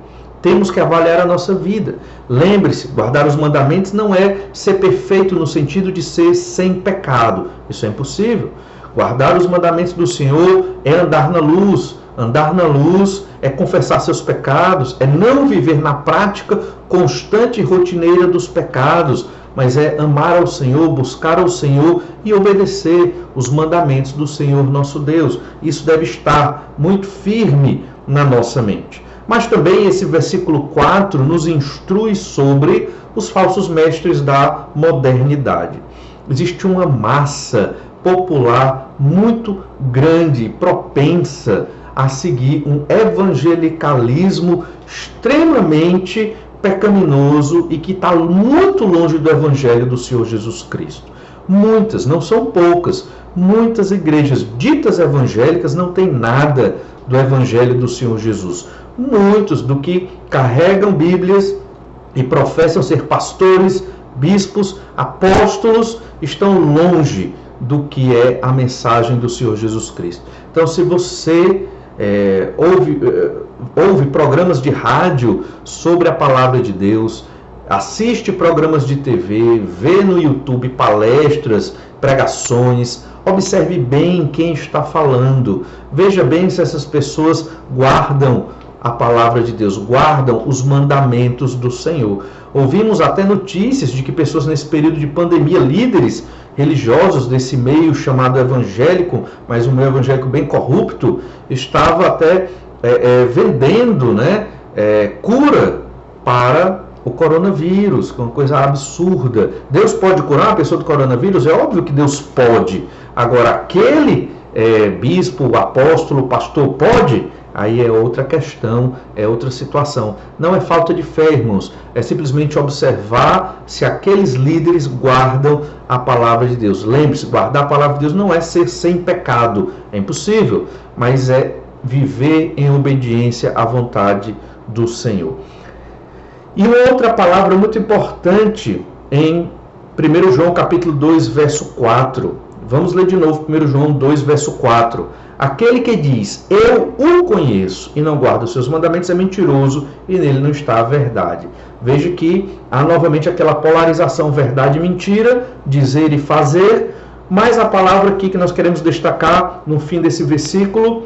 Temos que avaliar a nossa vida. Lembre-se, guardar os mandamentos não é ser perfeito no sentido de ser sem pecado. Isso é impossível. Guardar os mandamentos do Senhor é andar na luz. Andar na luz é confessar seus pecados, é não viver na prática constante e rotineira dos pecados, mas é amar ao Senhor, buscar ao Senhor e obedecer os mandamentos do Senhor nosso Deus. Isso deve estar muito firme na nossa mente. Mas também esse versículo 4 nos instrui sobre os falsos mestres da modernidade. Existe uma massa popular muito grande, propensa a seguir um evangelicalismo extremamente pecaminoso e que está muito longe do evangelho do Senhor Jesus Cristo. Muitas, não são poucas, muitas igrejas ditas evangélicas não têm nada do evangelho do Senhor Jesus. Muitos do que carregam Bíblias e professam ser pastores, bispos, apóstolos, estão longe do que é a mensagem do Senhor Jesus Cristo. Então, se você ouve programas de rádio sobre a palavra de Deus, assiste programas de TV, vê no YouTube palestras, pregações, observe bem quem está falando, veja bem se essas pessoas guardam a palavra de Deus, guardam os mandamentos do Senhor. Ouvimos até notícias de que pessoas nesse período de pandemia, líderes religiosos desse meio chamado evangélico, mas um meio evangélico bem corrupto, estava até vendendo, né, cura para o coronavírus, que é uma coisa absurda. Deus pode curar uma pessoa do coronavírus? É óbvio que Deus pode. Agora, aquele bispo, apóstolo, pastor pode? Aí é outra questão, é outra situação. Não é falta de fé, irmãos. É simplesmente observar se aqueles líderes guardam a palavra de Deus. Lembre-se, guardar a palavra de Deus não é ser sem pecado. É impossível. Mas é viver em obediência à vontade do Senhor. E uma outra palavra muito importante em 1 João capítulo 2, verso 4. Vamos ler de novo 1 João 2, verso 4. Aquele que diz, eu o conheço, e não guarda os seus mandamentos, é mentiroso, e nele não está a verdade. Veja que há novamente aquela polarização verdade e mentira, dizer e fazer, mas a palavra aqui que nós queremos destacar no fim desse versículo,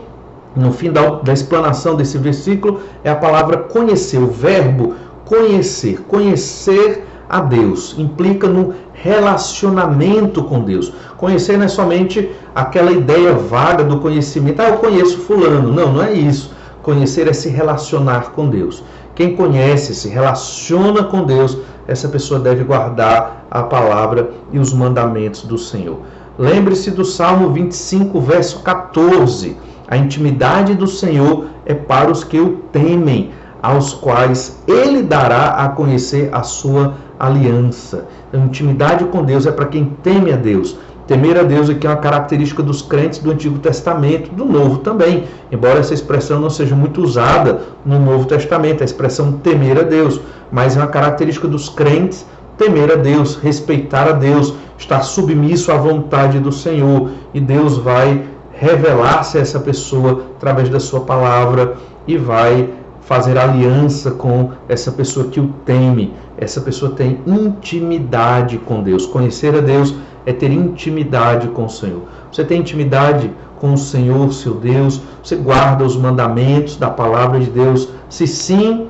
no fim da explanação desse versículo, é a palavra conhecer, o verbo conhecer. Conhecer a Deus implica no relacionamento com Deus. Conhecer não é somente aquela ideia vaga do conhecimento. Eu conheço fulano. Não, não é isso. Conhecer é se relacionar com Deus. Quem conhece, se relaciona com Deus, essa pessoa deve guardar a palavra e os mandamentos do Senhor. Lembre-se do Salmo 25, verso 14. A intimidade do Senhor é para os que o temem, aos quais Ele dará a conhecer a sua aliança. Então, intimidade com Deus é para quem teme a Deus. Temer a Deus aqui é uma característica dos crentes do Antigo Testamento, do Novo também, embora essa expressão não seja muito usada no Novo Testamento, a expressão temer a Deus, mas é uma característica dos crentes temer a Deus, respeitar a Deus, estar submisso à vontade do Senhor, e Deus vai revelar-se a essa pessoa através da sua palavra e vai fazer aliança com essa pessoa que o teme. Essa pessoa tem intimidade com Deus. Conhecer a Deus é ter intimidade com o Senhor. Você tem intimidade com o Senhor, seu Deus? Você guarda os mandamentos da palavra de Deus? Se sim,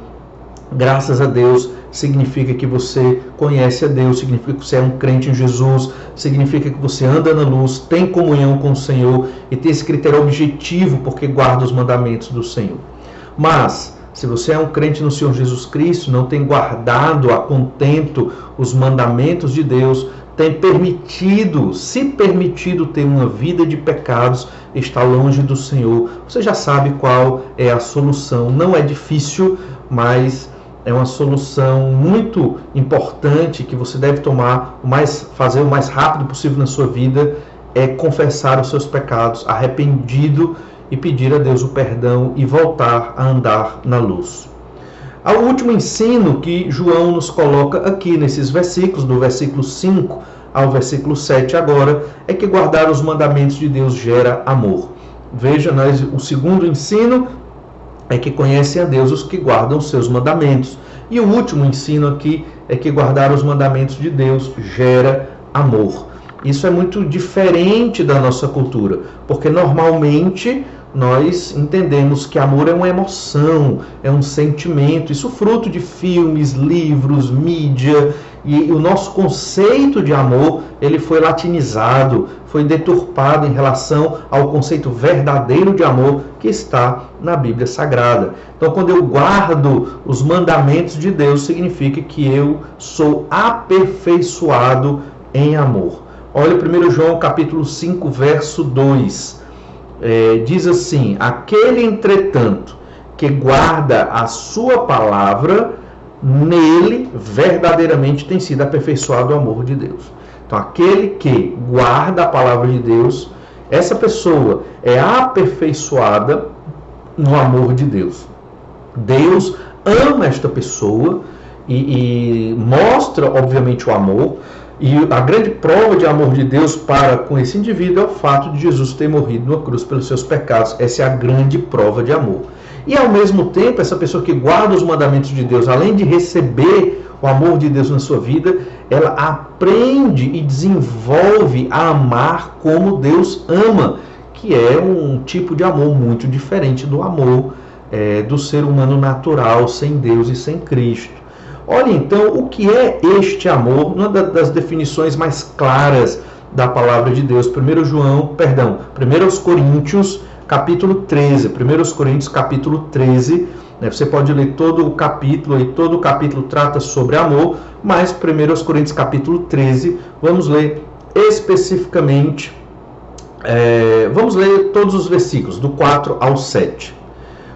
graças a Deus, significa que você conhece a Deus, significa que você é um crente em Jesus, significa que você anda na luz, tem comunhão com o Senhor e tem esse critério objetivo porque guarda os mandamentos do Senhor. Mas se você é um crente no Senhor Jesus Cristo, não tem guardado a contento os mandamentos de Deus, tem se permitido ter uma vida de pecados, está longe do Senhor, você já sabe qual é a solução. Não é difícil, mas é uma solução muito importante que você deve fazer o mais rápido possível na sua vida, é confessar os seus pecados, arrependido, e pedir a Deus o perdão e voltar a andar na luz. O último ensino que João nos coloca aqui nesses versículos, do versículo 5 ao versículo 7 agora, é que guardar os mandamentos de Deus gera amor. Veja, o segundo ensino é que conhecem a Deus os que guardam os seus mandamentos. E o último ensino aqui é que guardar os mandamentos de Deus gera amor. Isso é muito diferente da nossa cultura, porque normalmente nós entendemos que amor é uma emoção, é um sentimento, isso fruto de filmes, livros, mídia, e o nosso conceito de amor, ele foi latinizado, foi deturpado em relação ao conceito verdadeiro de amor que está na Bíblia Sagrada. Então, quando eu guardo os mandamentos de Deus, significa que eu sou aperfeiçoado em amor. Olha 1 João capítulo 5, verso 2. Diz assim: aquele, entretanto, que guarda a sua palavra, nele verdadeiramente tem sido aperfeiçoado o amor de Deus. Então, aquele que guarda a palavra de Deus, essa pessoa é aperfeiçoada no amor de Deus. Deus ama esta pessoa e mostra, obviamente, o amor. E a grande prova de amor de Deus para com esse indivíduo é o fato de Jesus ter morrido numa cruz pelos seus pecados. Essa é a grande prova de amor. E ao mesmo tempo, essa pessoa que guarda os mandamentos de Deus, além de receber o amor de Deus na sua vida, ela aprende e desenvolve a amar como Deus ama, que é um tipo de amor muito diferente do amor do ser humano natural, sem Deus e sem Cristo. Olha então o que é este amor, uma das definições mais claras da palavra de Deus. 1 Coríntios, capítulo 13. 1 Coríntios, capítulo 13. Você pode ler todo o capítulo, e todo o capítulo trata sobre amor, mas 1 Coríntios, capítulo 13, vamos ler especificamente, vamos ler todos os versículos, do 4 ao 7.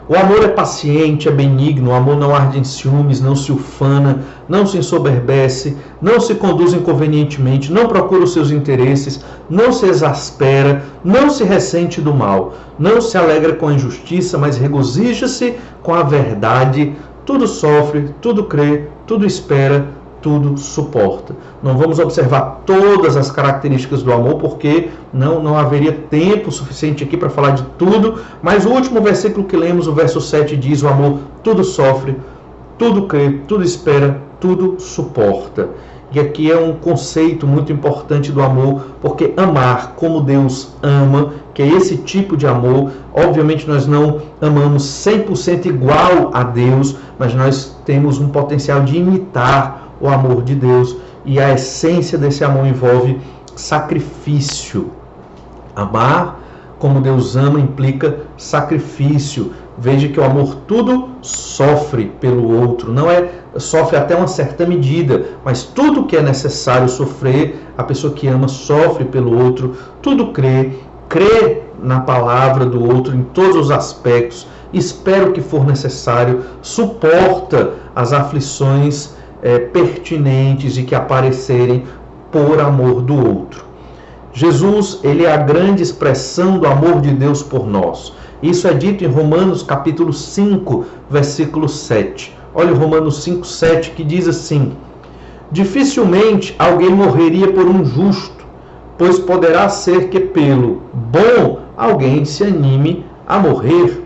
O amor é paciente, é benigno, o amor não arde em ciúmes, não se ufana, não se ensoberbece, não se conduz inconvenientemente, não procura os seus interesses, não se exaspera, não se ressente do mal, não se alegra com a injustiça, mas regozija-se com a verdade, tudo sofre, tudo crê, tudo espera, tudo suporta. Não vamos observar todas as características do amor, porque não haveria tempo suficiente aqui para falar de tudo, mas o último versículo que lemos, o verso 7, diz: o amor tudo sofre, tudo crê, tudo espera, tudo suporta. E aqui é um conceito muito importante do amor, porque amar como Deus ama, que é esse tipo de amor, obviamente nós não amamos 100% igual a Deus, mas nós temos um potencial de imitar o amor de Deus, e a essência desse amor envolve sacrifício. Amar como Deus ama implica sacrifício. Veja que o amor tudo sofre pelo outro, sofre até uma certa medida, mas tudo que é necessário sofrer, a pessoa que ama sofre pelo outro, tudo crê na palavra do outro em todos os aspectos, espera o que for necessário, suporta as aflições pertinentes e que aparecerem por amor do outro. Jesus, ele é a grande expressão do amor de Deus por nós. Isso é dito em Romanos capítulo 5, versículo 7. Olha o Romanos 5, 7, que diz assim: dificilmente alguém morreria por um justo, pois poderá ser que pelo bom alguém se anime a morrer.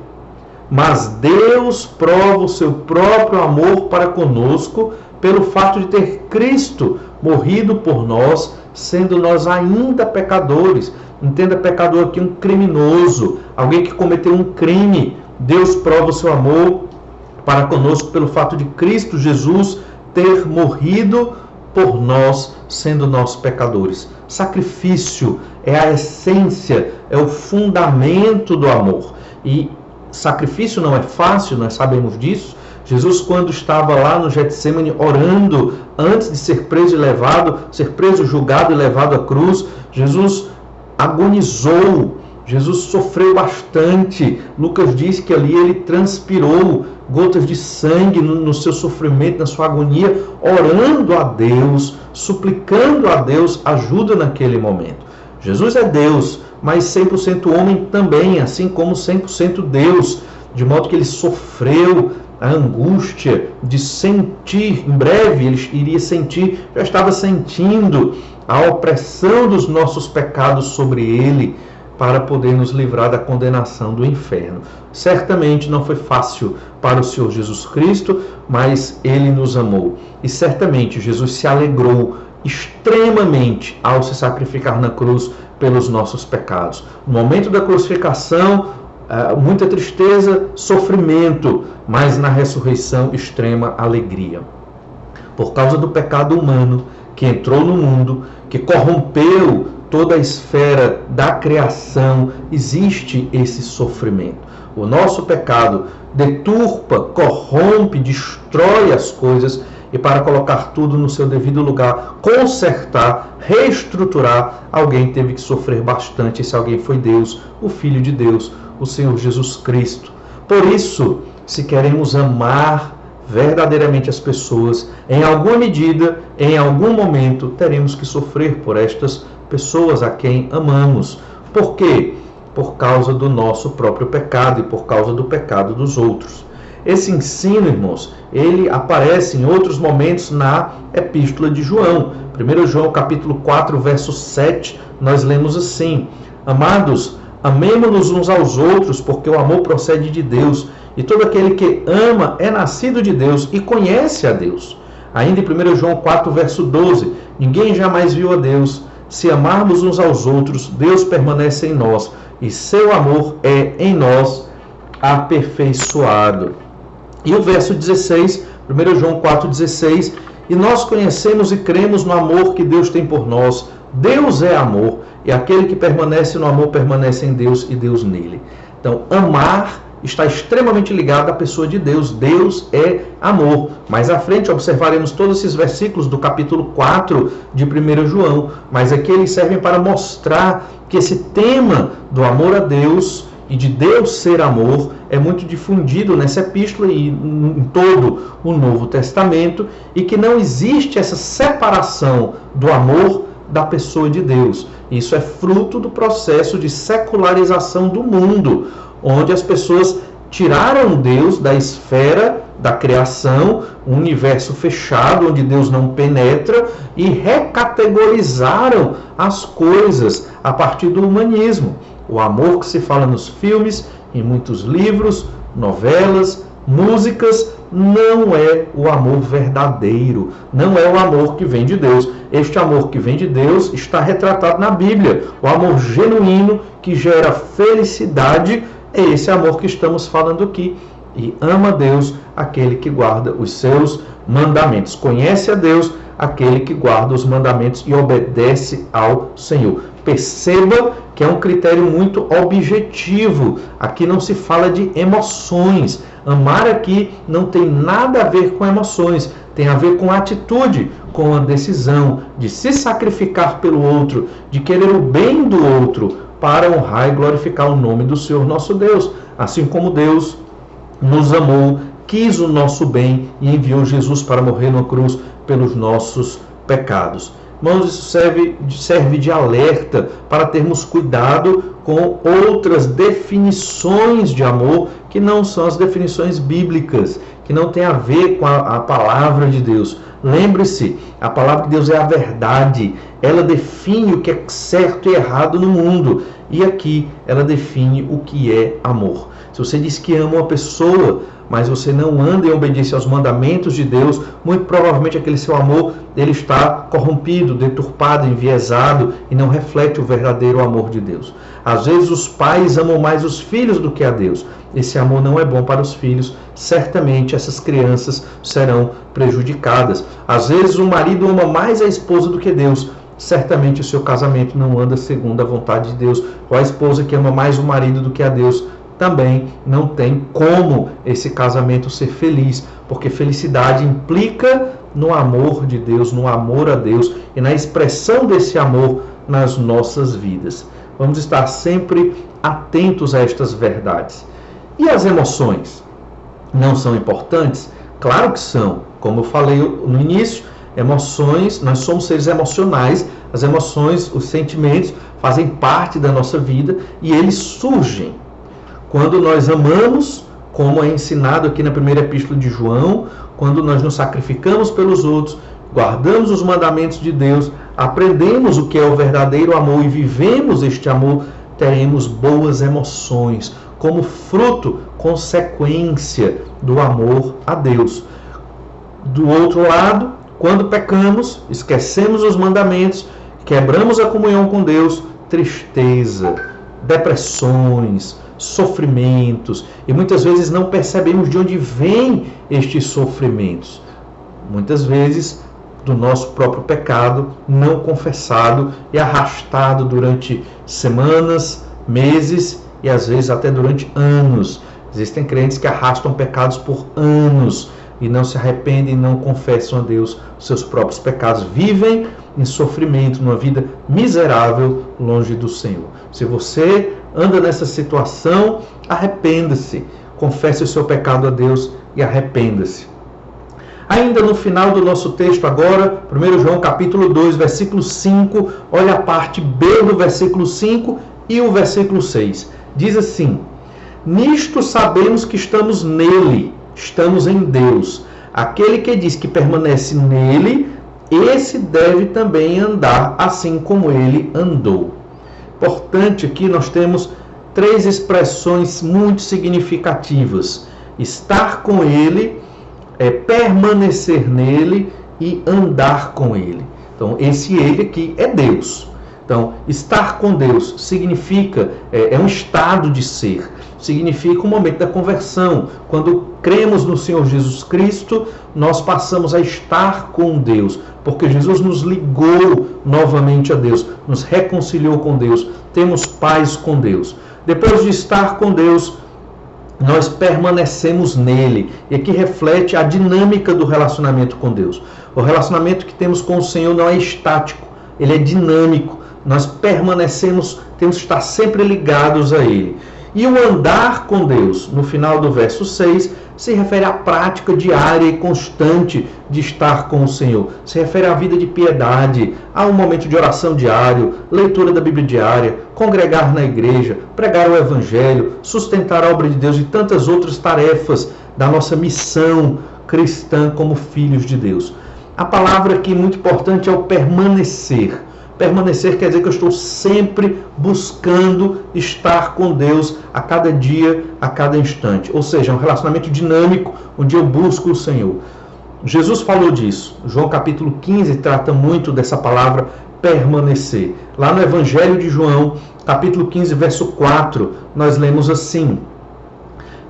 Mas Deus prova o seu próprio amor para conosco pelo fato de ter Cristo morrido por nós, sendo nós ainda pecadores. Entenda pecador aqui, um criminoso, alguém que cometeu um crime. Deus prova o seu amor para conosco pelo fato de Cristo Jesus ter morrido por nós, sendo nós pecadores. Sacrifício é a essência, é o fundamento do amor. E sacrifício não é fácil, nós sabemos disso. Jesus, quando estava lá no Getsêmani orando, antes de ser preso, julgado e levado à cruz, Jesus agonizou, Jesus sofreu bastante. Lucas diz que ali ele transpirou gotas de sangue no seu sofrimento, na sua agonia, orando a Deus, suplicando a Deus ajuda naquele momento. Jesus é Deus, mas 100% homem também, assim como 100% Deus, de modo que ele sofreu a angústia de sentir, em breve ele iria sentir, já estava sentindo a opressão dos nossos pecados sobre ele, para poder nos livrar da condenação do inferno. Certamente não foi fácil para o Senhor Jesus Cristo, mas ele nos amou. E certamente Jesus se alegrou extremamente ao se sacrificar na cruz pelos nossos pecados. No momento da crucificação, muita tristeza, sofrimento, mas na ressurreição, extrema alegria. Por causa do pecado humano que entrou no mundo, que corrompeu toda a esfera da criação, existe esse sofrimento. O nosso pecado deturpa, corrompe, destrói as coisas, e para colocar tudo no seu devido lugar, consertar, reestruturar, alguém teve que sofrer bastante. Esse alguém foi Deus, o Filho de Deus, o Senhor Jesus Cristo. Por isso, se queremos amar verdadeiramente as pessoas, em alguma medida, em algum momento, teremos que sofrer por estas pessoas a quem amamos. Por quê? Por causa do nosso próprio pecado e por causa do pecado dos outros. Esse ensino, irmãos, ele aparece em outros momentos na Epístola de João. 1 João capítulo 4, verso 7, nós lemos assim: Amados, amemo-nos uns aos outros, porque o amor procede de Deus, e todo aquele que ama é nascido de Deus e conhece a Deus. Ainda em 1 João 4, verso 12, ninguém jamais viu a Deus. Se amarmos uns aos outros, Deus permanece em nós, e seu amor é em nós aperfeiçoado. E o verso 16, 1 João 4,16, e nós conhecemos e cremos no amor que Deus tem por nós, Deus é amor, e aquele que permanece no amor permanece em Deus e Deus nele. Então, amar está extremamente ligado à pessoa de Deus. Deus é amor. Mais à frente observaremos todos esses versículos do capítulo 4 de 1 João, mas aqui eles servem para mostrar que esse tema do amor a Deus e de Deus ser amor é muito difundido nessa epístola e em todo o Novo Testamento, e que não existe essa separação do amor da pessoa de Deus. Isso é fruto do processo de secularização do mundo, onde as pessoas tiraram Deus da esfera da criação, um universo fechado onde Deus não penetra, e recategorizaram as coisas a partir do humanismo. O amor que se fala nos filmes, em muitos livros, novelas, músicas, não é o amor verdadeiro, não é o amor que vem de Deus. Este amor que vem de Deus está retratado na Bíblia. O amor genuíno que gera felicidade é esse amor que estamos falando aqui. E ama a Deus aquele que guarda os seus mandamentos. Conhece a Deus aquele que guarda os mandamentos e obedece ao Senhor. Perceba que é um critério muito objetivo. Aqui não se fala de emoções. Amar aqui não tem nada a ver com emoções. Tem a ver com a atitude, com a decisão de se sacrificar pelo outro, de querer o bem do outro para honrar e glorificar o nome do Senhor nosso Deus. Assim como Deus nos amou, quis o nosso bem e enviou Jesus para morrer na cruz pelos nossos pecados. Irmãos, isso serve de alerta para termos cuidado com outras definições de amor que não são as definições bíblicas, que não tem a ver com a palavra de Deus. Lembre-se, a palavra de Deus é a verdade. Ela define o que é certo e errado no mundo. E aqui ela define o que é amor. Se você diz que ama uma pessoa, mas você não anda em obediência aos mandamentos de Deus, muito provavelmente aquele seu amor ele está corrompido, deturpado, enviesado e não reflete o verdadeiro amor de Deus. Às vezes os pais amam mais os filhos do que a Deus. Esse amor não é bom para os filhos. Certamente essas crianças serão prejudicadas. Às vezes o marido ama mais a esposa do que Deus. Certamente o seu casamento não anda segundo a vontade de Deus. Ou a esposa que ama mais o marido do que a Deus, também não tem como esse casamento ser feliz, porque felicidade implica no amor de Deus, no amor a Deus e na expressão desse amor nas nossas vidas. Vamos estar sempre atentos a estas verdades. E as emoções? Não são importantes? Claro que são. Como eu falei no início, emoções, nós somos seres emocionais, as emoções, os sentimentos fazem parte da nossa vida e eles surgem quando nós amamos, como é ensinado aqui na primeira epístola de João, quando nós nos sacrificamos pelos outros, guardamos os mandamentos de Deus, aprendemos o que é o verdadeiro amor e vivemos este amor, teremos boas emoções, como fruto, consequência do amor a Deus. Do outro lado, quando pecamos, esquecemos os mandamentos, quebramos a comunhão com Deus, tristeza, depressões, sofrimentos, e muitas vezes não percebemos de onde vêm estes sofrimentos. Muitas vezes do nosso próprio pecado não confessado e arrastado durante semanas, meses e às vezes até durante anos. Existem crentes que arrastam pecados por anos e não se arrependem, não confessam a Deus os seus próprios pecados, vivem em sofrimento, numa vida miserável longe do Senhor. Se você anda nessa situação, arrependa-se, confesse o seu pecado a Deus e arrependa-se. Ainda no final do nosso texto agora, 1 João capítulo 2, versículo 5, olha a parte B do versículo 5 e o versículo 6. Diz assim: nisto sabemos que estamos nele, estamos em Deus. Aquele que diz que permanece nele, esse deve também andar assim como ele andou. Importante aqui nós temos três expressões muito significativas: estar com ele, permanecer nele e andar com ele. Então esse ele aqui é Deus. Então, estar com Deus significa, é um estado de ser, significa um momento da conversão. Quando cremos no Senhor Jesus Cristo, nós passamos a estar com Deus, porque Jesus nos ligou novamente a Deus, nos reconciliou com Deus, temos paz com Deus. Depois de estar com Deus, nós permanecemos nele. E aqui reflete a dinâmica do relacionamento com Deus. O relacionamento que temos com o Senhor não é estático, ele é dinâmico. Nós permanecemos, temos que estar sempre ligados a ele. E o andar com Deus, no final do verso 6, se refere à prática diária e constante de estar com o Senhor. Se refere à vida de piedade, a um momento de oração diário, leitura da Bíblia diária, congregar na igreja, pregar o Evangelho, sustentar a obra de Deus e tantas outras tarefas da nossa missão cristã como filhos de Deus. A palavra aqui muito importante é o permanecer. Permanecer quer dizer que eu estou sempre buscando estar com Deus a cada dia, a cada instante. Ou seja, é um relacionamento dinâmico onde eu busco o Senhor. Jesus falou disso. João capítulo 15 trata muito dessa palavra permanecer. Lá no Evangelho de João, capítulo 15, verso 4, nós lemos assim: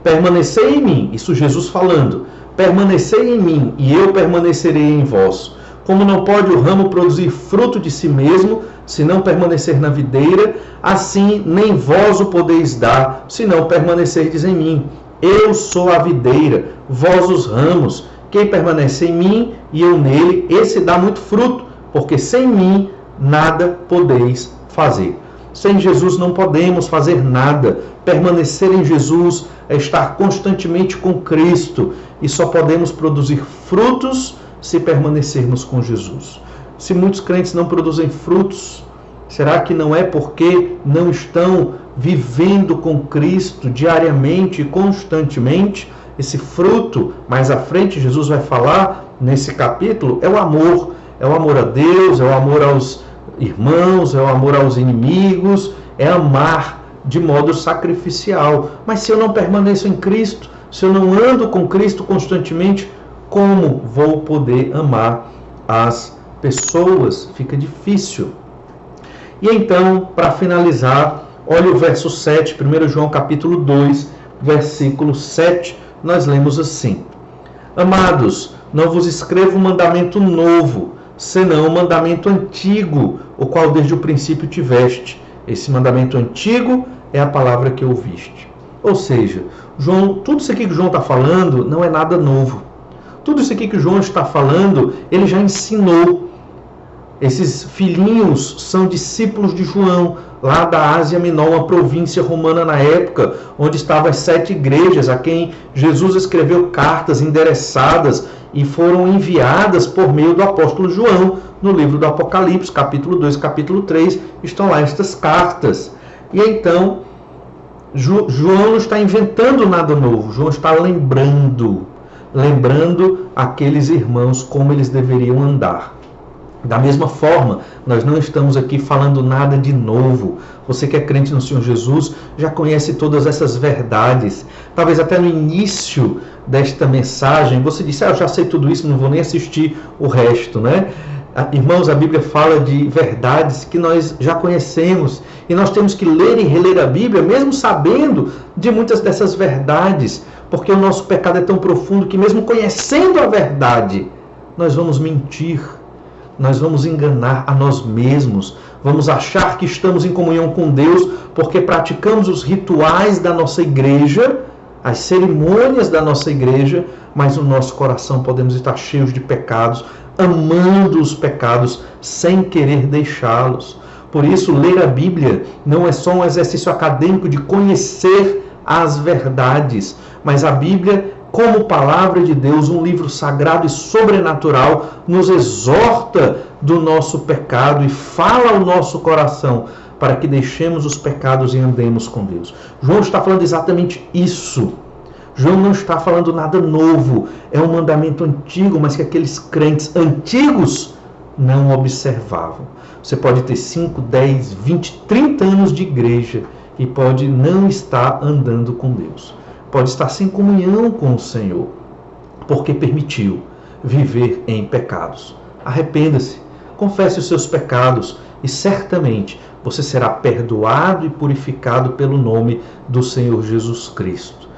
permanecei em mim, isso Jesus falando, permanecei em mim e eu permanecerei em vós. Como não pode o ramo produzir fruto de si mesmo, se não permanecer na videira, assim nem vós o podeis dar, se não permanecerdes em mim. Eu sou a videira, vós os ramos. Quem permanece em mim e eu nele, esse dá muito fruto, porque sem mim nada podeis fazer. Sem Jesus não podemos fazer nada. Permanecer em Jesus é estar constantemente com Cristo e só podemos produzir frutos se permanecermos com Jesus. Se muitos crentes não produzem frutos, será que não é porque não estão vivendo com Cristo diariamente e constantemente? Esse fruto, mais à frente, Jesus vai falar nesse capítulo, é o amor a Deus, é o amor aos irmãos, é o amor aos inimigos, é amar de modo sacrificial. Mas se eu não permaneço em Cristo, se eu não ando com Cristo constantemente, como vou poder amar as pessoas? Fica difícil. E então, para finalizar, olha o verso 7, 1 João capítulo 2, versículo 7, nós lemos assim: amados, não vos escrevo um mandamento novo, senão um mandamento antigo, o qual desde o princípio tiveste. Esse mandamento antigo é a palavra que ouviste. Ou seja, João, tudo isso aqui que João está falando não é nada novo. Tudo isso aqui que João está falando, ele já ensinou. Esses filhinhos são discípulos de João, lá da Ásia Menor, uma província romana na época, onde estavam as 7 igrejas a quem Jesus escreveu cartas endereçadas e foram enviadas por meio do apóstolo João. No livro do Apocalipse, capítulo 2, capítulo 3, estão lá estas cartas. E então, João não está inventando nada novo, João está lembrando aqueles irmãos como eles deveriam andar. Da mesma forma, nós não estamos aqui falando nada de novo. Você que é crente no Senhor Jesus já conhece todas essas verdades. Talvez até no início desta mensagem você disse: eu já sei tudo isso, não vou nem assistir o resto, né? Irmãos, a Bíblia fala de verdades que nós já conhecemos e nós temos que ler e reler a Bíblia mesmo sabendo de muitas dessas verdades, porque o nosso pecado é tão profundo que mesmo conhecendo a verdade, nós vamos mentir, nós vamos enganar a nós mesmos, vamos achar que estamos em comunhão com Deus porque praticamos os rituais da nossa igreja, as cerimônias da nossa igreja, mas no nosso coração podemos estar cheios de pecados, amando os pecados sem querer deixá-los. Por isso, ler a Bíblia não é só um exercício acadêmico de conhecer as verdades, mas a Bíblia, como palavra de Deus, um livro sagrado e sobrenatural, nos exorta do nosso pecado e fala ao nosso coração para que deixemos os pecados e andemos com Deus. João está falando exatamente isso. João não está falando nada novo, é um mandamento antigo, mas que aqueles crentes antigos não observavam. Você pode ter 5, 10, 20, 30 anos de igreja e pode não estar andando com Deus. Pode estar sem comunhão com o Senhor, porque permitiu viver em pecados. Arrependa-se, confesse os seus pecados e certamente você será perdoado e purificado pelo nome do Senhor Jesus Cristo.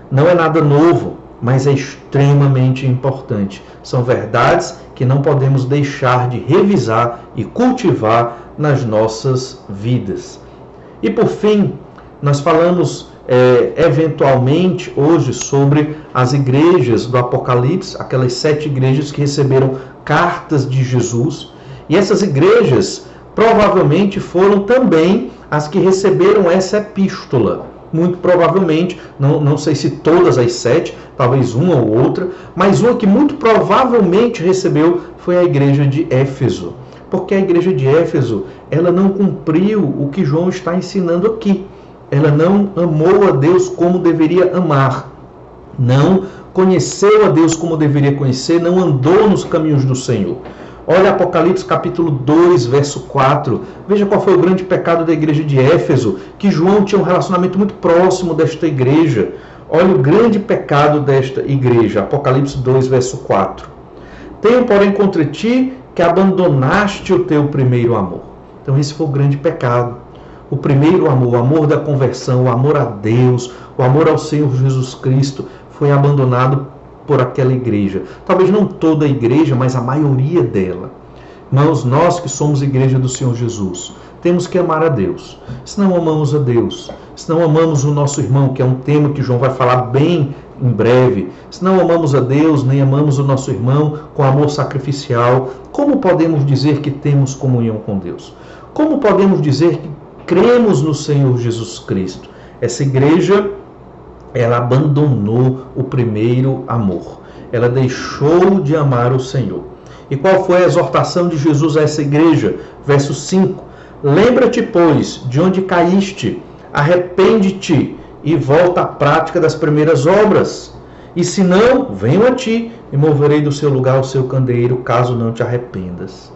Não é nada novo, mas é extremamente importante. São verdades que não podemos deixar de revisar e cultivar nas nossas vidas. E por fim, nós falamos eventualmente hoje sobre as igrejas do Apocalipse, aquelas 7 igrejas que receberam cartas de Jesus. E essas igrejas provavelmente foram também as que receberam essa epístola. Muito provavelmente, não sei se todas as 7, talvez uma ou outra, mas uma que muito provavelmente recebeu foi a igreja de Éfeso. Porque a igreja de Éfeso, ela não cumpriu o que João está ensinando aqui. Ela não amou a Deus como deveria amar. Não conheceu a Deus como deveria conhecer, não andou nos caminhos do Senhor. Olha Apocalipse capítulo 2, verso 4. Veja qual foi o grande pecado da igreja de Éfeso, que João tinha um relacionamento muito próximo desta igreja. Olha o grande pecado desta igreja. Apocalipse 2, verso 4. Tenho, porém, contra ti que abandonaste o teu primeiro amor. Então esse foi o grande pecado. O primeiro amor, o amor da conversão, o amor a Deus, o amor ao Senhor Jesus Cristo, foi abandonado por aquela igreja. Talvez não toda a igreja, mas a maioria dela. Irmãos, nós que somos igreja do Senhor Jesus, temos que amar a Deus. Se não amamos a Deus, se não amamos o nosso irmão, que é um tema que João vai falar bem em breve, se não amamos a Deus, nem amamos o nosso irmão com amor sacrificial, como podemos dizer que temos comunhão com Deus? Como podemos dizer que cremos no Senhor Jesus Cristo? Essa igreja, ela abandonou o primeiro amor. Ela deixou de amar o Senhor. E qual foi a exortação de Jesus a essa igreja? Verso 5. Lembra-te, pois, de onde caíste, arrepende-te e volta à prática das primeiras obras. E se não, venho a ti e moverei do seu lugar o seu candeeiro, caso não te arrependas.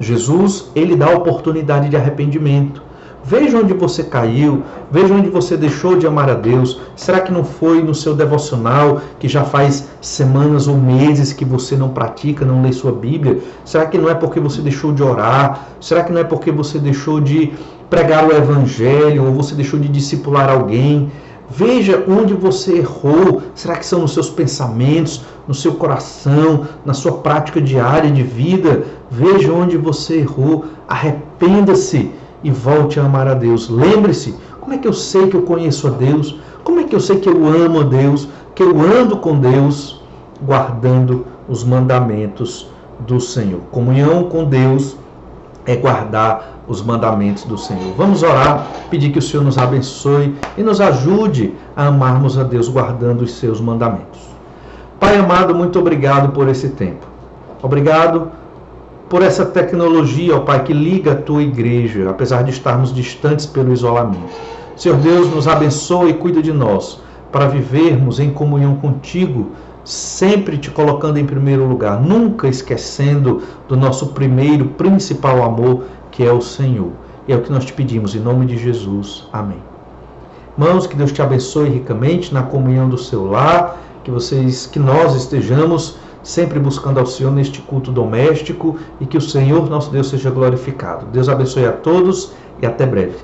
Jesus, ele dá a oportunidade de arrependimento. Veja onde você caiu, veja onde você deixou de amar a Deus. Será que não foi no seu devocional, que já faz semanas ou meses que você não pratica, não lê sua Bíblia? Será que não é porque você deixou de orar? Será que não é porque você deixou de pregar o Evangelho ou você deixou de discipular alguém? Veja onde você errou. Será que são nos seus pensamentos, no seu coração, na sua prática diária de vida? Veja onde você errou. Arrependa-se e volte a amar a Deus. Lembre-se, como é que eu sei que eu conheço a Deus? Como é que eu sei que eu amo a Deus? Que eu ando com Deus? Guardando os mandamentos do Senhor. Comunhão com Deus é guardar os mandamentos do Senhor. Vamos orar, pedir que o Senhor nos abençoe e nos ajude a amarmos a Deus guardando os seus mandamentos. Pai amado, muito obrigado por esse tempo. Obrigado por essa tecnologia, ó Pai, que liga a Tua igreja, apesar de estarmos distantes pelo isolamento. Senhor Deus, nos abençoa e cuida de nós, para vivermos em comunhão contigo, sempre te colocando em primeiro lugar, nunca esquecendo do nosso primeiro, principal amor, que é o Senhor. E é o que nós te pedimos, em nome de Jesus. Amém. Irmãos, que Deus te abençoe ricamente na comunhão do seu lar, que nós estejamos sempre buscando ao Senhor neste culto doméstico e que o Senhor, nosso Deus, seja glorificado. Deus abençoe a todos e até breve.